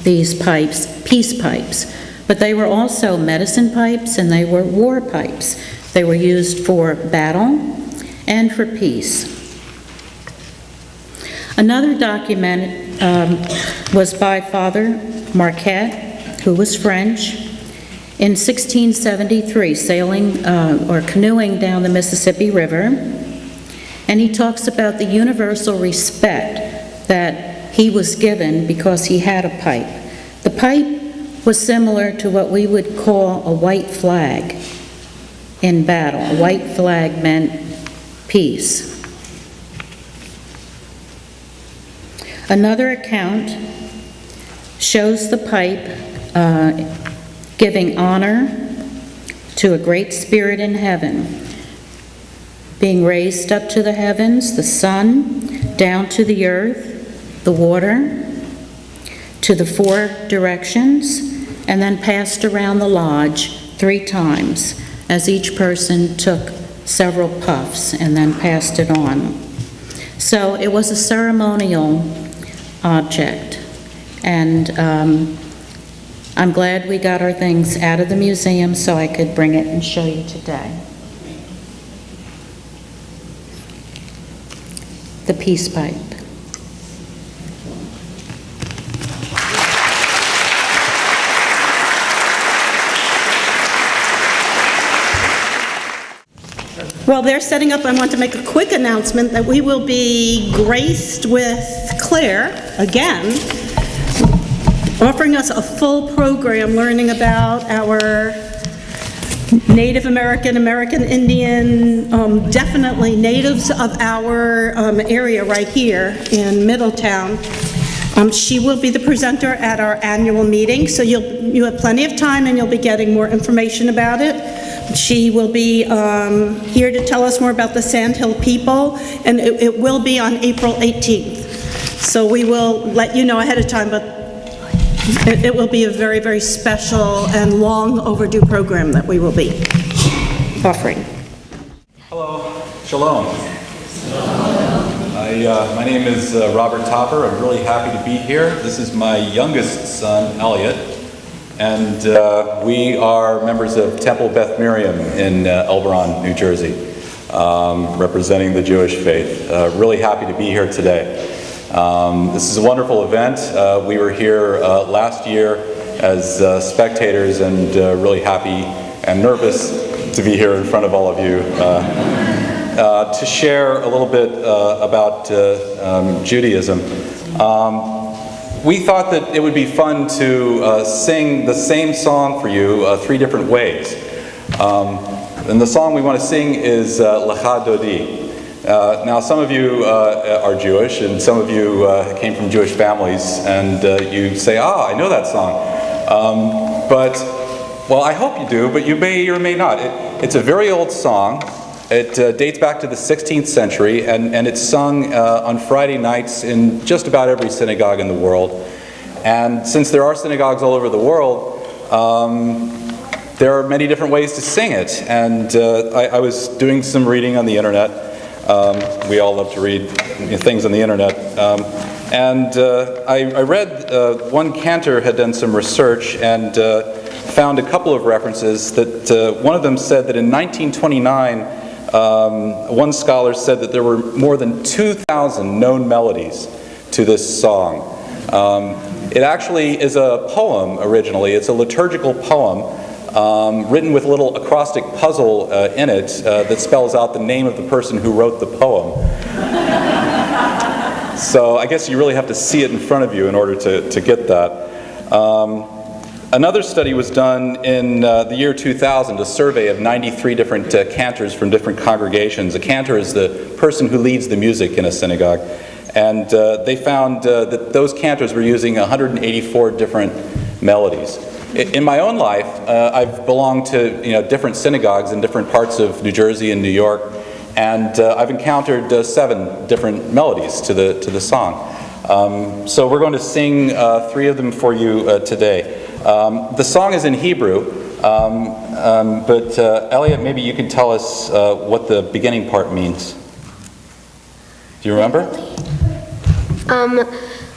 these pipes peace pipes, but they were also medicine pipes and they were war pipes. They were used for battle and for peace. Another document was by Father Marquette, who was French, in 1673, sailing or canoeing down the Mississippi River, and he talks about the universal respect that he was given because he had a pipe. The pipe was similar to what we would call a white flag in battle. A white flag meant peace. Another account shows the pipe giving honor to a great spirit in heaven, being raised up to the heavens, the sun, down to the earth, the water, to the four directions, and then passed around the lodge 3 times as each person took several puffs and then passed it on. So it was a ceremonial object, and I'm glad we got our things out of the museum so I could bring it and show you today. The peace pipe. While they're setting up, I want to make a quick announcement that we will be graced with Claire again, offering us a full program learning about our Native American, American Indian, definitely natives of our area right here in Middletown. She will be the presenter at our annual meeting, so you have plenty of time and you'll be getting more information about it. She will be here to tell us more about the Sandhill people, and it will be on April 18th. So we will let you know ahead of time, but it will be a very, very special and long overdue program that we will be offering. Hello, shalom. My name is Robert Topper. I'm really happy to be here. This is my youngest son, Elliot, and we are members of Temple Beth Miriam in Elberon, New Jersey, representing the Jewish faith. Really happy to be here today. This is a wonderful event. We were here last year as spectators, and really happy and nervous to be here in front of all of you to share a little bit about Judaism. We thought that it would be fun to sing the same song for you 3 different ways. And the song we want to sing is Lecha Dodi. Now, some of you are Jewish, and some of you came from Jewish families, and you say, I know that song. Well, I hope you do, but you may or may not. It's a very old song. It dates back to the 16th century, and it's sung on Friday nights in just about every synagogue in the world. And since there are synagogues all over the world, there are many different ways to sing it. And I was doing some reading on the internet. We all love to read things on the internet. I read one cantor had done some research and found a couple of references that one of them said that in 1929, one scholar said that there were more than 2,000 known melodies to this song. It actually is a poem originally. It's a liturgical poem written with a little acrostic puzzle in it that spells out the name of the person who wrote the poem. So I guess you really have to see it in front of you in order to get that. Another study was done in the year 2000, a survey of 93 different cantors from different congregations. A cantor is the person who leads the music in a synagogue. And they found that those cantors were using 184 different melodies. In my own life, I've belonged to different synagogues in different parts of New Jersey and New York, and I've encountered 7 different melodies to the song. So we're going to sing 3 of them for you today. The song is in Hebrew, but Elliot, maybe you can tell us what the beginning part means. Do you remember?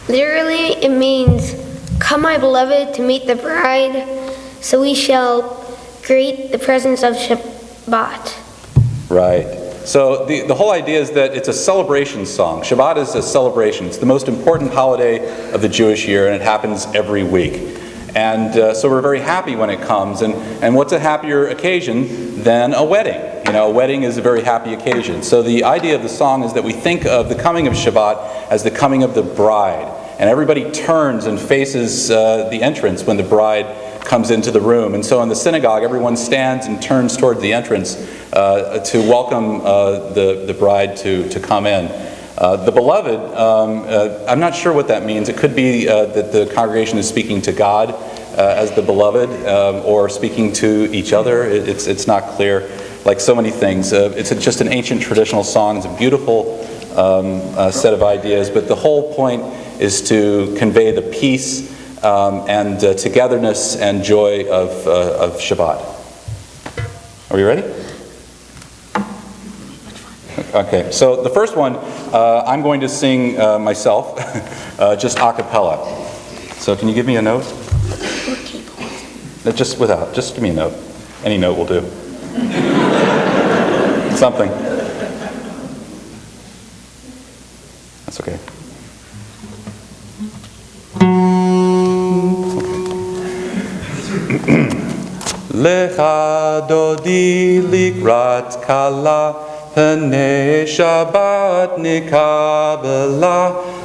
Literally, it means, "Come, my beloved, to meet the bride, so we shall greet the presence of Shabbat." Right. So the whole idea is that it's a celebration song. Shabbat is a celebration. It's the most important holiday of the Jewish year, and it happens every week. And so we're very happy when it comes. And what's a happier occasion than a wedding? A wedding is a very happy occasion. So the idea of the song is that we think of the coming of Shabbat as the coming of the bride. And everybody turns and faces the entrance when the bride comes into the room. And so in the synagogue, everyone stands and turns toward the entrance to welcome the bride to come in. The beloved, I'm not sure what that means. It could be that the congregation is speaking to God as the beloved, or speaking to each other. It's not clear. Like so many things, it's just an ancient traditional song. It's a beautiful set of ideas, but the whole point is to convey the peace and togetherness and joy of Shabbat. Are we ready? Okay, so the first one, I'm going to sing myself, just a cappella. So can you give me a note? Just give me a note. Any note will do. Something. That's okay. Lecha dodi likrat kala, Pnei Shabbat nikabela.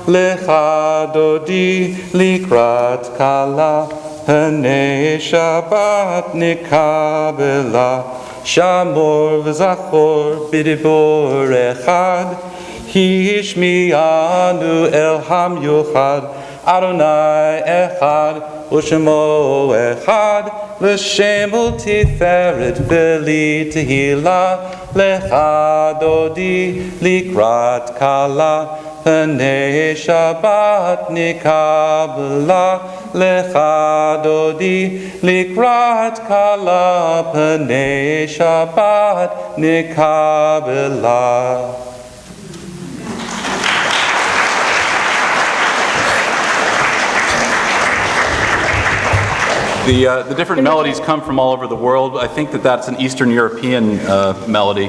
Lecha dodi likrat kala, Pnei Shabbat nikabela. Shamor v'zachor b'dibor echad, Hishmi'anu el ham-yuchad, Adonai echad, U'shemo echad, L'shem ul-tiferet v'li tehila, Lecha dodi likrat kala, Pnei Shabbat nikabela. Lecha dodi likrat kala, Pnei Shabbat nikabela. The different melodies come from all over the world. I think that's an Eastern European melody.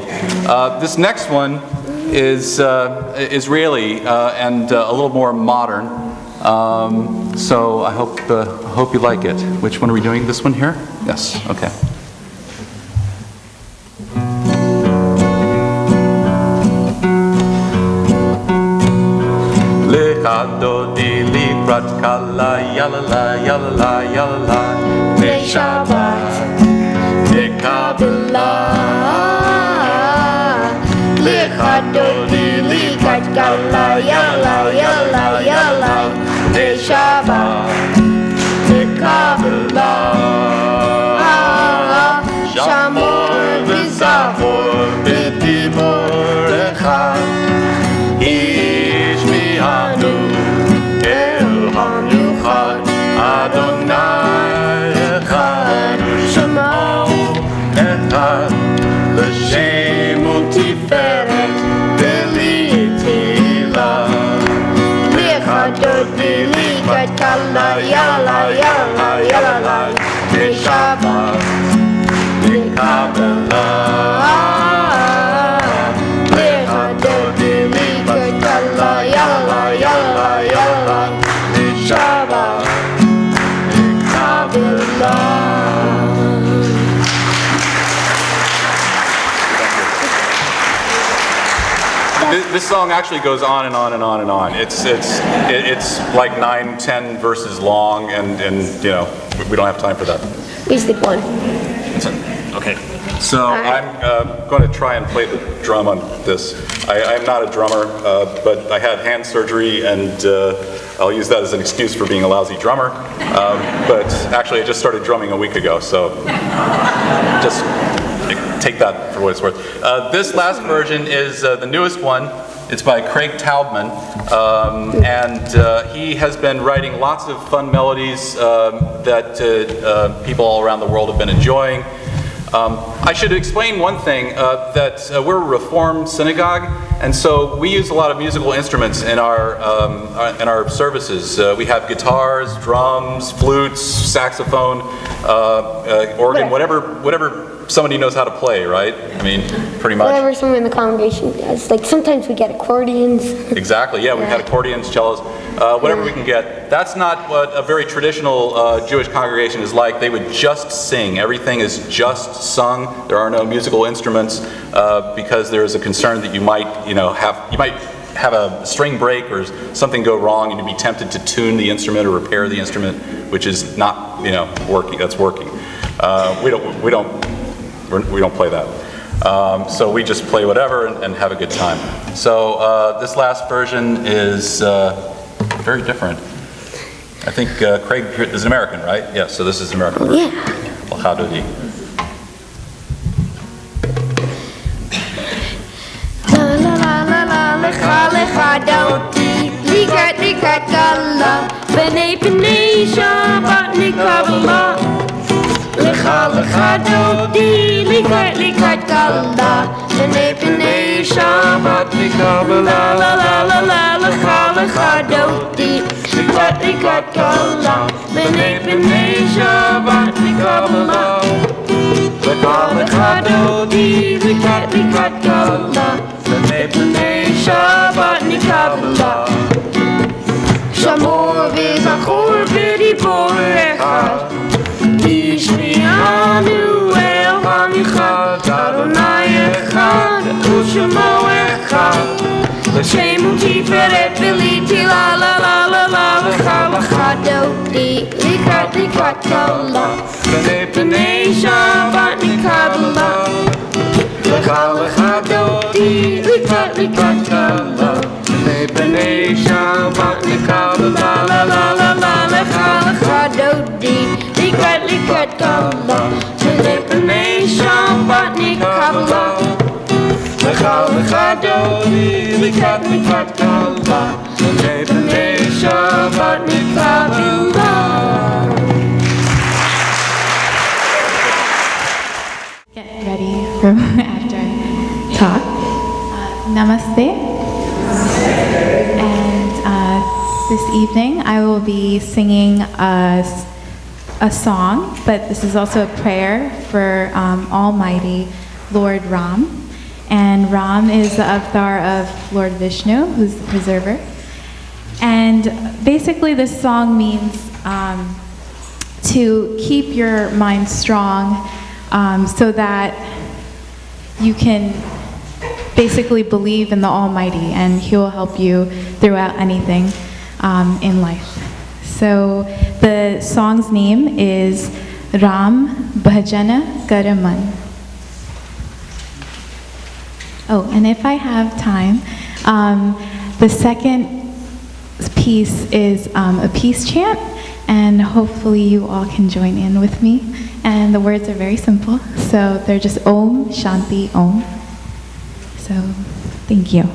This next one is Israeli and a little more modern. So I hope you like it. Which one are we doing? This one here? Yes. Okay. Lecha dodi likrat kala, yalala yalala yalala, Shabbat nikabela. Lecha dodi likrat kala, yalala yalala yalala, Shabbat nikabela. Shamor v'zachor b'dibor echad, Hishmi'anu el ham-yuchad, Adonai echad, U'shemo echad, L'shem ul-tiferet v'li tehila. Lecha dodi likrat kala, yalala yalala yalala, Shabbat nikabela. Lecha dodi likrat kala, yalala yalala yalala, Shabbat nikabela. This song actually goes on and on and on and on. It's like 9-10 verses long, and we don't have time for that. We stick one. Okay. So I'm going to try and play the drum on this. I'm not a drummer, but I had hand surgery, and I'll use that as an excuse for being a lousy drummer. But actually, I just started drumming a week ago, so just take that for what it's worth. This last version is the newest one. It's by Craig Taubman, and he has been writing lots of fun melodies that people all around the world have been enjoying. I should explain one thing, that we're a Reformed synagogue, and so we use a lot of musical instruments in our services. We have guitars, drums, flutes, saxophone, organ, whatever somebody knows how to play, right? I mean, pretty much. Whatever someone in the congregation does. Like sometimes we get accordions. Exactly, yeah, we've had accordions, cellos, whatever we can get. That's not what a very traditional Jewish congregation is like. They would just sing. Everything is just sung. There are no musical instruments because there is a concern that you might have a string break or something go wrong and you'd be tempted to tune the instrument or repair the instrument, which is not, working. That's working. We don't play that. So we just play whatever and have a good time. So this last version is very different. I think Craig is an American, right? Yeah, so this is an American version. Yeah. Lecha Dodi. La la la la la lecha lecha dodi likat gala b'nei b'nei Shabbat nikabla lecha dodi likat gala b'nei b'nei Shabbat nikabla la la la la lecha dodi likat gala b'nei b'nei Shabbat nikabla lecha dodi likat gala b'nei Shabbat nikabla Shamor v'zachor v'dibor echad Yishmi'anu el hamichad Adonai echad u'shemo echad L'shem u'tiferet v'liti la la la la la Lecha dodi likat gala b'nei Shabbat nikabla Lecha dodi likat gala b'nei Shabbat nikabla la la la la lecha dodi likat gala b'nei Shabbat nikabla lecha dodi likat gala b'nei Shabbat nikabla. Get ready for after I talk. Namaste. And this evening I will be singing a song, but this is also a prayer for Almighty Lord Ram. And Ram is the avatar of Lord Vishnu, who's the preserver. And basically this song means to keep your mind strong so that you can basically believe in the Almighty, and He will help you throughout anything in life. So the song's name is Ram Bhajana Karaman. Oh, and if I have time, the second piece is a peace chant, and hopefully you all can join in with me. And the words are very simple, so they're just Om Shanti Om. So, thank you.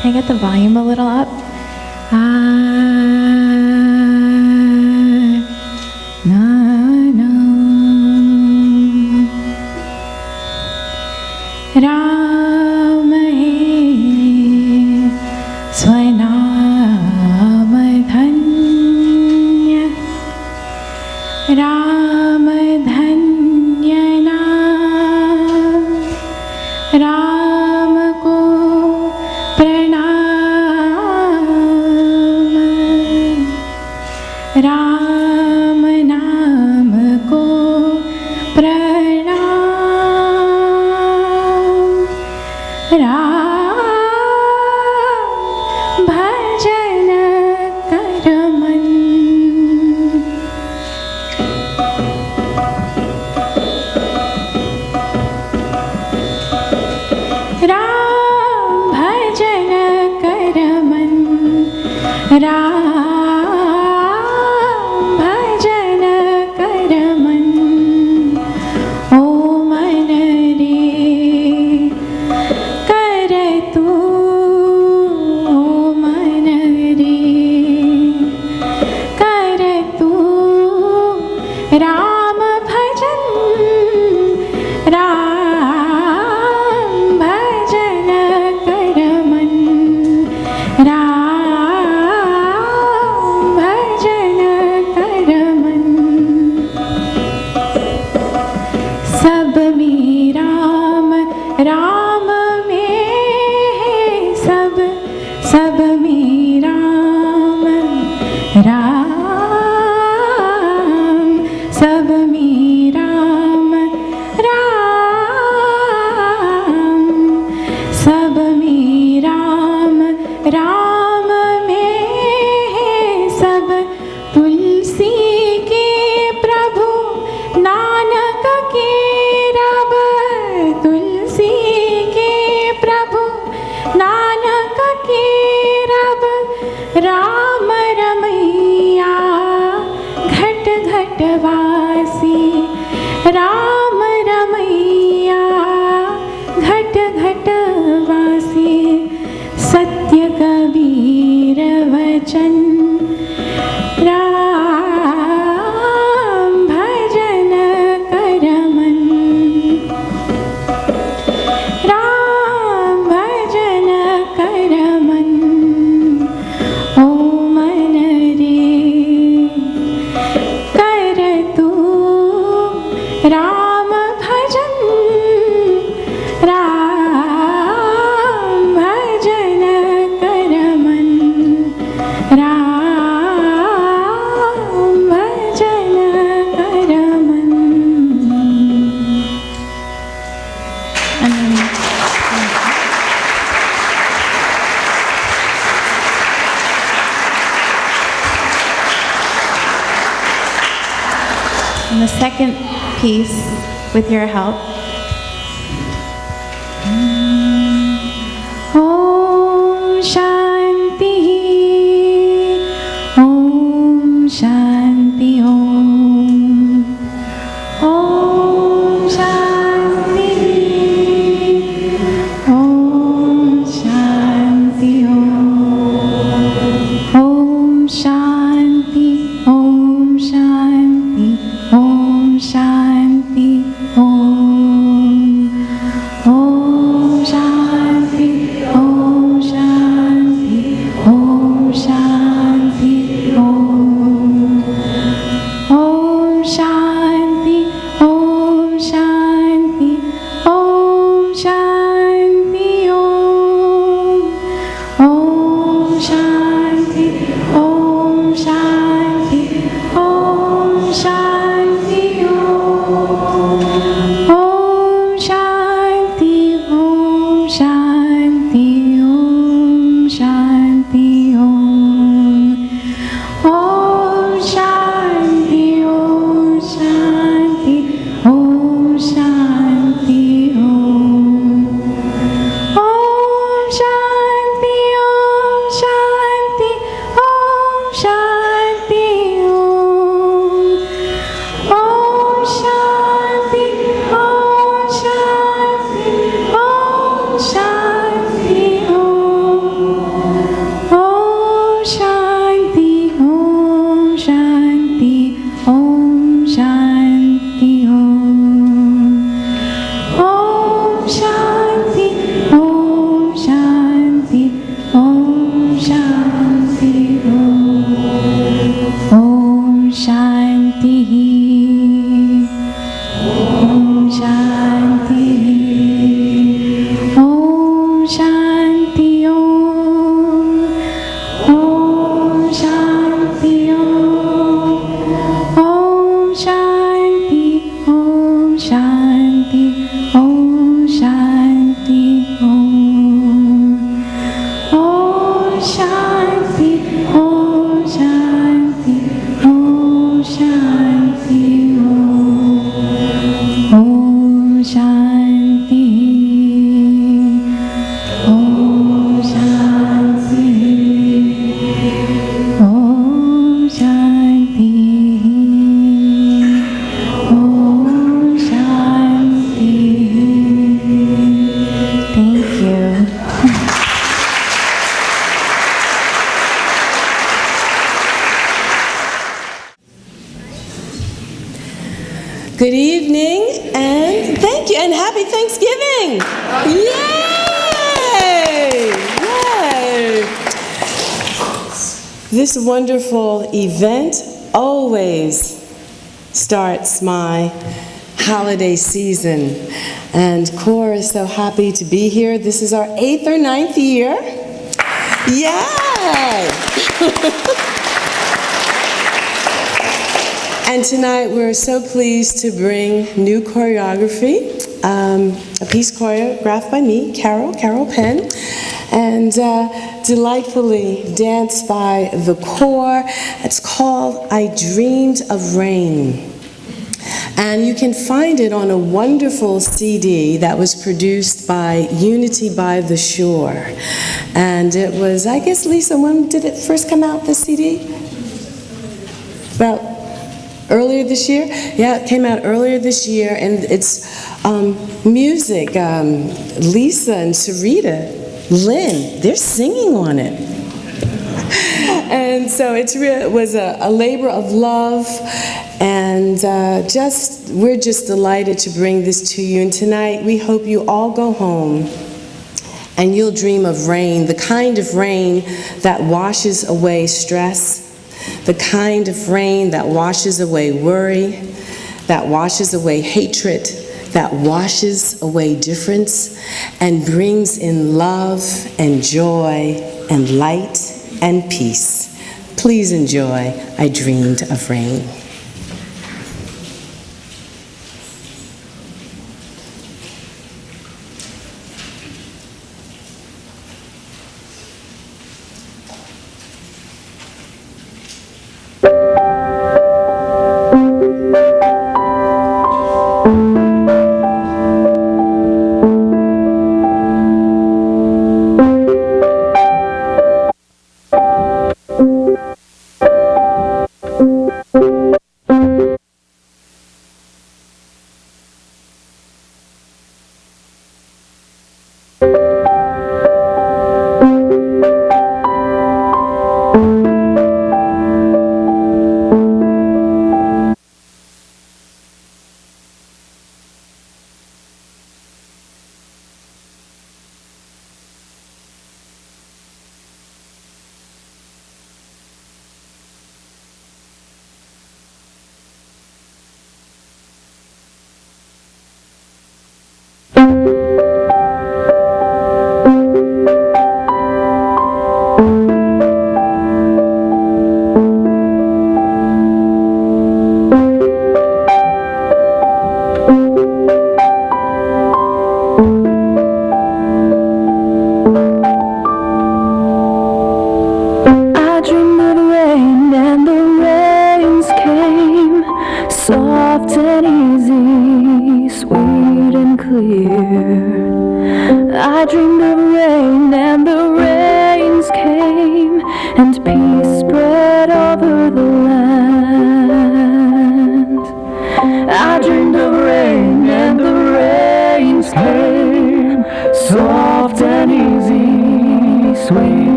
Can I get the volume a little up? Ram Ram भजन कर मन ओ मन रे कर तू ओ मन रे कर तू राम भजन राम भजन कर मन राम भजन कर मन सब में राम राम में है सब सब में राम राम सब में राम राम सब में राम राम में है सब तुलसी के प्रभु नानक के रब तुलसी के प्रभु नानक के रब राम रमैया घट घट वासी राम रमैया घट घट वासी सत्य कबीर वचन राम भजन कर मन राम भजन कर मन ओ मन रे कर तू राम भजन राम भजन कर मन राम भजन कर मन And the second piece, with your help. Om Shanti, Om Shanti, Om. Om Shanti, Om Shanti, Om. Om Shanti, Om Shanti, Om Shanti, Om. Good evening, and thank you, and happy Thanksgiving! Yay! Yay! This wonderful event always starts my holiday season, and CORE is so happy to be here. This is our 8th or 9th year. Yay! And tonight we're so pleased to bring new choreography, a piece choreographed by me, Carol Penn, and delightfully danced by the CORE. It's called I Dreamed of Rain. And you can find it on a wonderful CD that was produced by Unity by the Shore. And it was, I guess, Lisa, when did it first come out, the CD? About earlier this year? Yeah, it came out earlier this year, and it's music. Lisa and Sarita, Lynn, they're singing on it. And so it was a labor of love, and we're just delighted to bring this to you. And tonight, we hope you all go home and you'll dream of rain, the kind of rain that washes away stress, the kind of rain that washes away worry, that washes away hatred, that washes away difference, and brings in love and joy and light and peace. Please enjoy I Dreamed of Rain.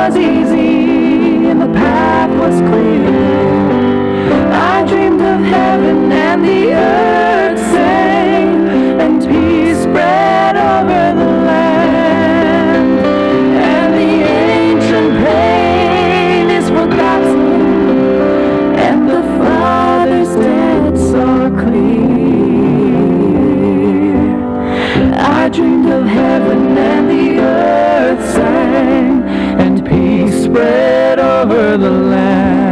was easy and the path was clear. I dreamed of heaven and the earth sang, and peace spread over the land. And the ancient pain is forgotten, and the Father's debts are clear. I dreamed of heaven and the earth sang, and peace spread over the land.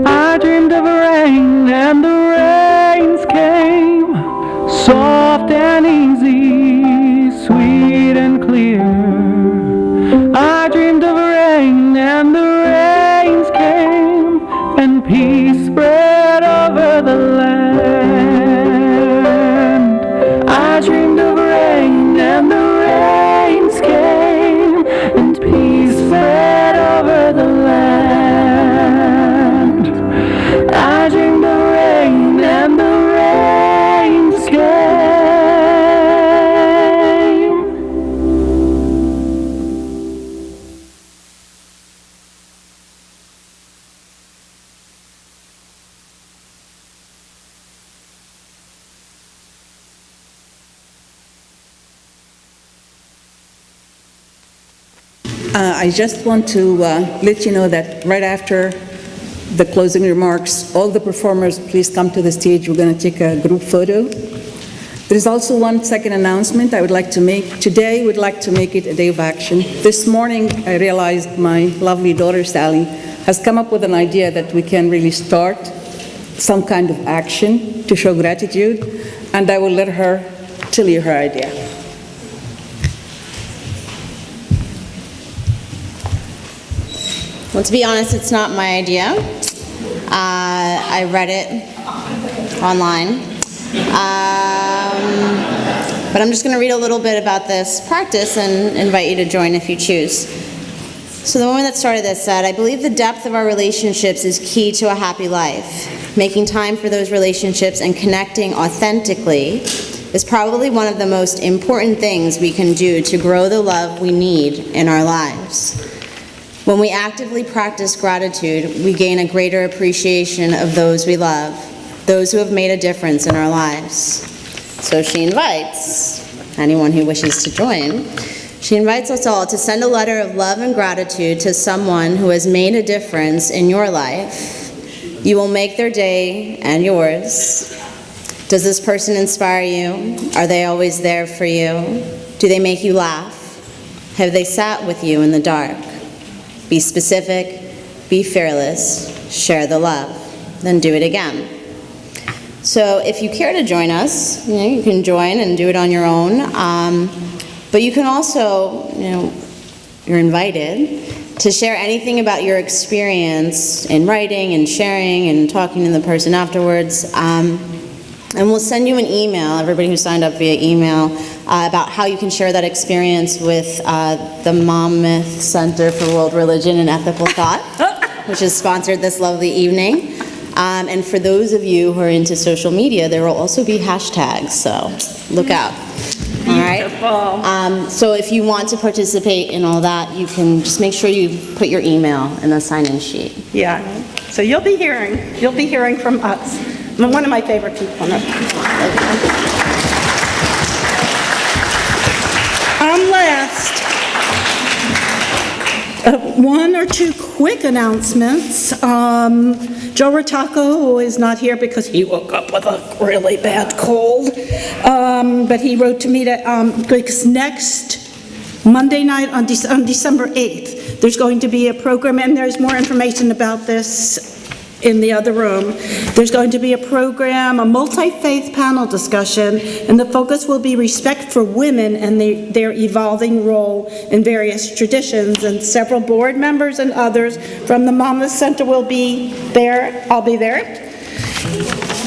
I dreamed of rain and the rains came, soft and easy, sweet and clear. I dreamed of rain and the rains came, and peace spread over the land. I dreamed of rain and the rains came, and peace spread over the land. I dreamed of rain and the rains came. I just want to let you know that right after the closing remarks, all the performers, please come to the stage. We're going to take a group photo. There's also one second announcement I would like to make. Today, we'd like to make it a day of action. This morning, I realized my lovely daughter, Sally, has come up with an idea that we can really start some kind of action to show gratitude, and I will let her tell you her idea. Well, to be honest, it's not my idea. I read it online. But I'm just going to read a little bit about this practice and invite you to join if you choose. So the woman that started this said, "I believe the depth of our relationships is key to a happy life. Making time for those relationships and connecting authentically is probably one of the most important things we can do to grow the love we need in our lives. When we actively practice gratitude, we gain a greater appreciation of those we love, those who have made a difference in our lives." So she invites anyone who wishes to join. She invites us all to send a letter of love and gratitude to someone who has made a difference in your life. You will make their day and yours. Does this person inspire you? Are they always there for you? Do they make you laugh? Have they sat with you in the dark? Be specific, be fearless, share the love, then do it again. So if you care to join us, you can join and do it on your own. But you can also, you're invited to share anything about your experience in writing and sharing and talking to the person afterwards. And we'll send you an email, everybody who signed up via email, about how you can share that experience with the Monmouth Center for World Religion and Ethical Thought, which has sponsored this lovely evening. And for those of you who are into social media, there will also be hashtags, so look out. All right? So if you want to participate in all that, you can just make sure you put your email in the sign-in sheet. Yeah, so you'll be hearing from us. One of my favorite people. Last, one or two quick announcements. Joe Rotacco, who is not here because he woke up with a really bad cold, but he wrote to me that because next Monday night on December 8th, there's going to be a program, and there's more information about this in the other room. There's going to be a program, a multi-faith panel discussion, and the focus will be respect for women and their evolving role in various traditions. And several board members and others from the Monmouth Center will be there. I'll be there,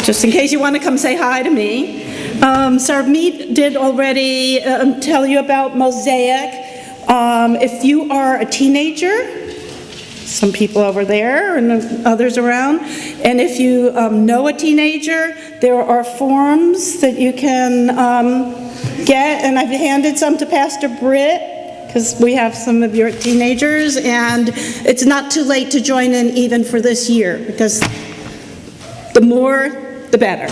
just in case you want to come say hi to me. Sarmeet did already tell you about Mosaic. If you are a teenager, some people over there and others around. And if you know a teenager, there are forms that you can get, and I've handed some to Pastor Britt, because we have some of your teenagers, and it's not too late to join in even for this year, because the more, the better.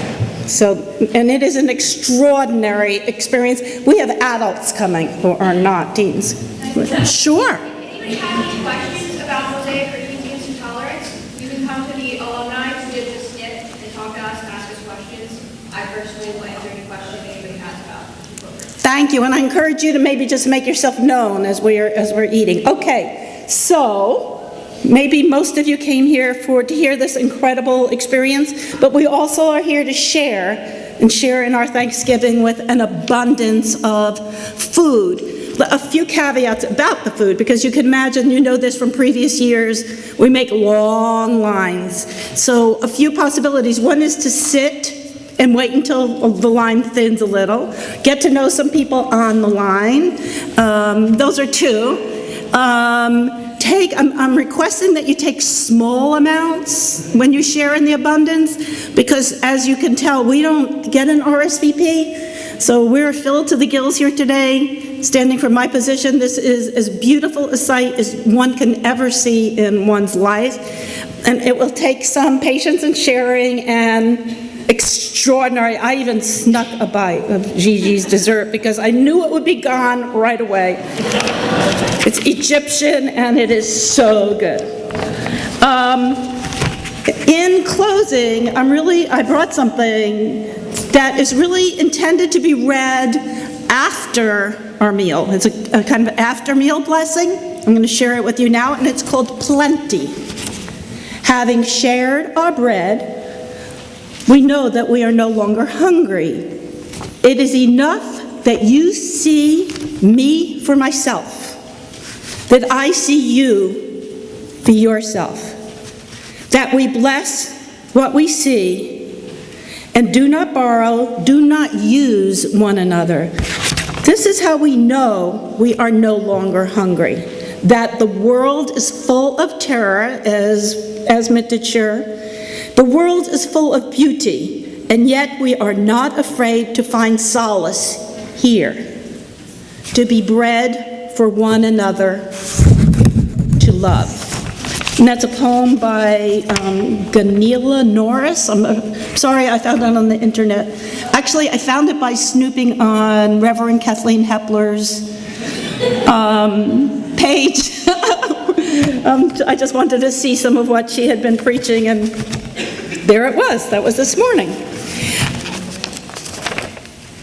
So, and it is an extraordinary experience. We have adults coming who are not teens. Sure. Anybody have any questions about Mosaic or Obedience and Tolerance? You can come to the alumni who did the skit and talk to us and ask us questions. I personally will answer any question anybody has about the program. Thank you, and I encourage you to maybe just make yourself known as we're eating. Okay, so maybe most of you came here to hear this incredible experience, but we also are here to share in our Thanksgiving with an abundance of food. A few caveats about the food, because you can imagine, you know this from previous years, we make long lines. So a few possibilities. One is to sit and wait until the line thins a little. Get to know some people on the line. Those are two. I'm requesting that you take small amounts when you share in the abundance, because as you can tell, we don't get an RSVP. So we're filled to the gills here today. Standing from my position, this is as beautiful a sight as one can ever see in one's life. And it will take some patience and sharing and extraordinary. I even snuck a bite of Gigi's dessert because I knew it would be gone right away. It's Egyptian and it is so good. In closing, I brought something that is really intended to be read after our meal. It's a kind of after meal blessing. I'm going to share it with you now, and it's called Plenty. Having shared our bread, we know that we are no longer hungry. It is enough that you see me for myself, that I see you for yourself, that we bless what we see, and do not borrow, do not use one another. This is how we know we are no longer hungry, that the world is full of terror, as Mitt did share. The world is full of beauty, and yet we are not afraid to find solace here, to be bread for one another, to love. And that's a poem by Ganila Norris. I'm sorry, I found it on the internet. Actually, I found it by snooping on Reverend Kathleen Hepler's page. I just wanted to see some of what she had been preaching, and there it was. That was this morning.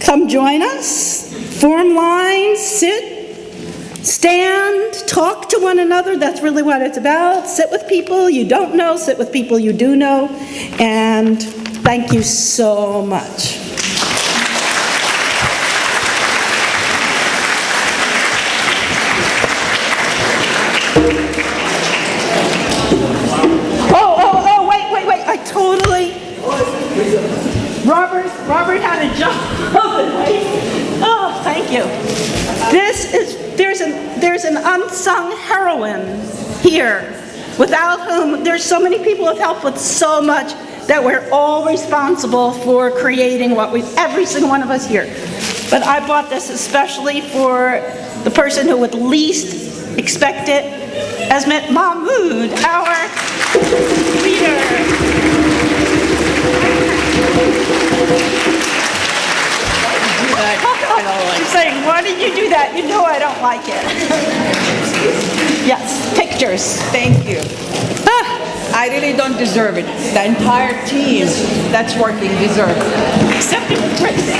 Come join us, form lines, sit, stand, talk to one another. That's really what it's about. Sit with people you don't know, sit with people you do know, and thank you so much. Wait, I totally... Robert had a jump. Oh, thank you. There's an unsung heroine here, without whom there's so many people who have helped with so much that we're all responsible for creating every single one of us here. But I bought this especially for the person who would least expect it, as Mahmoud, our leader. She's saying, why did you do that? You know I don't like it. Yes, pictures. Thank you. I really don't deserve it. The entire team that's working deserves it. Except for Brittany.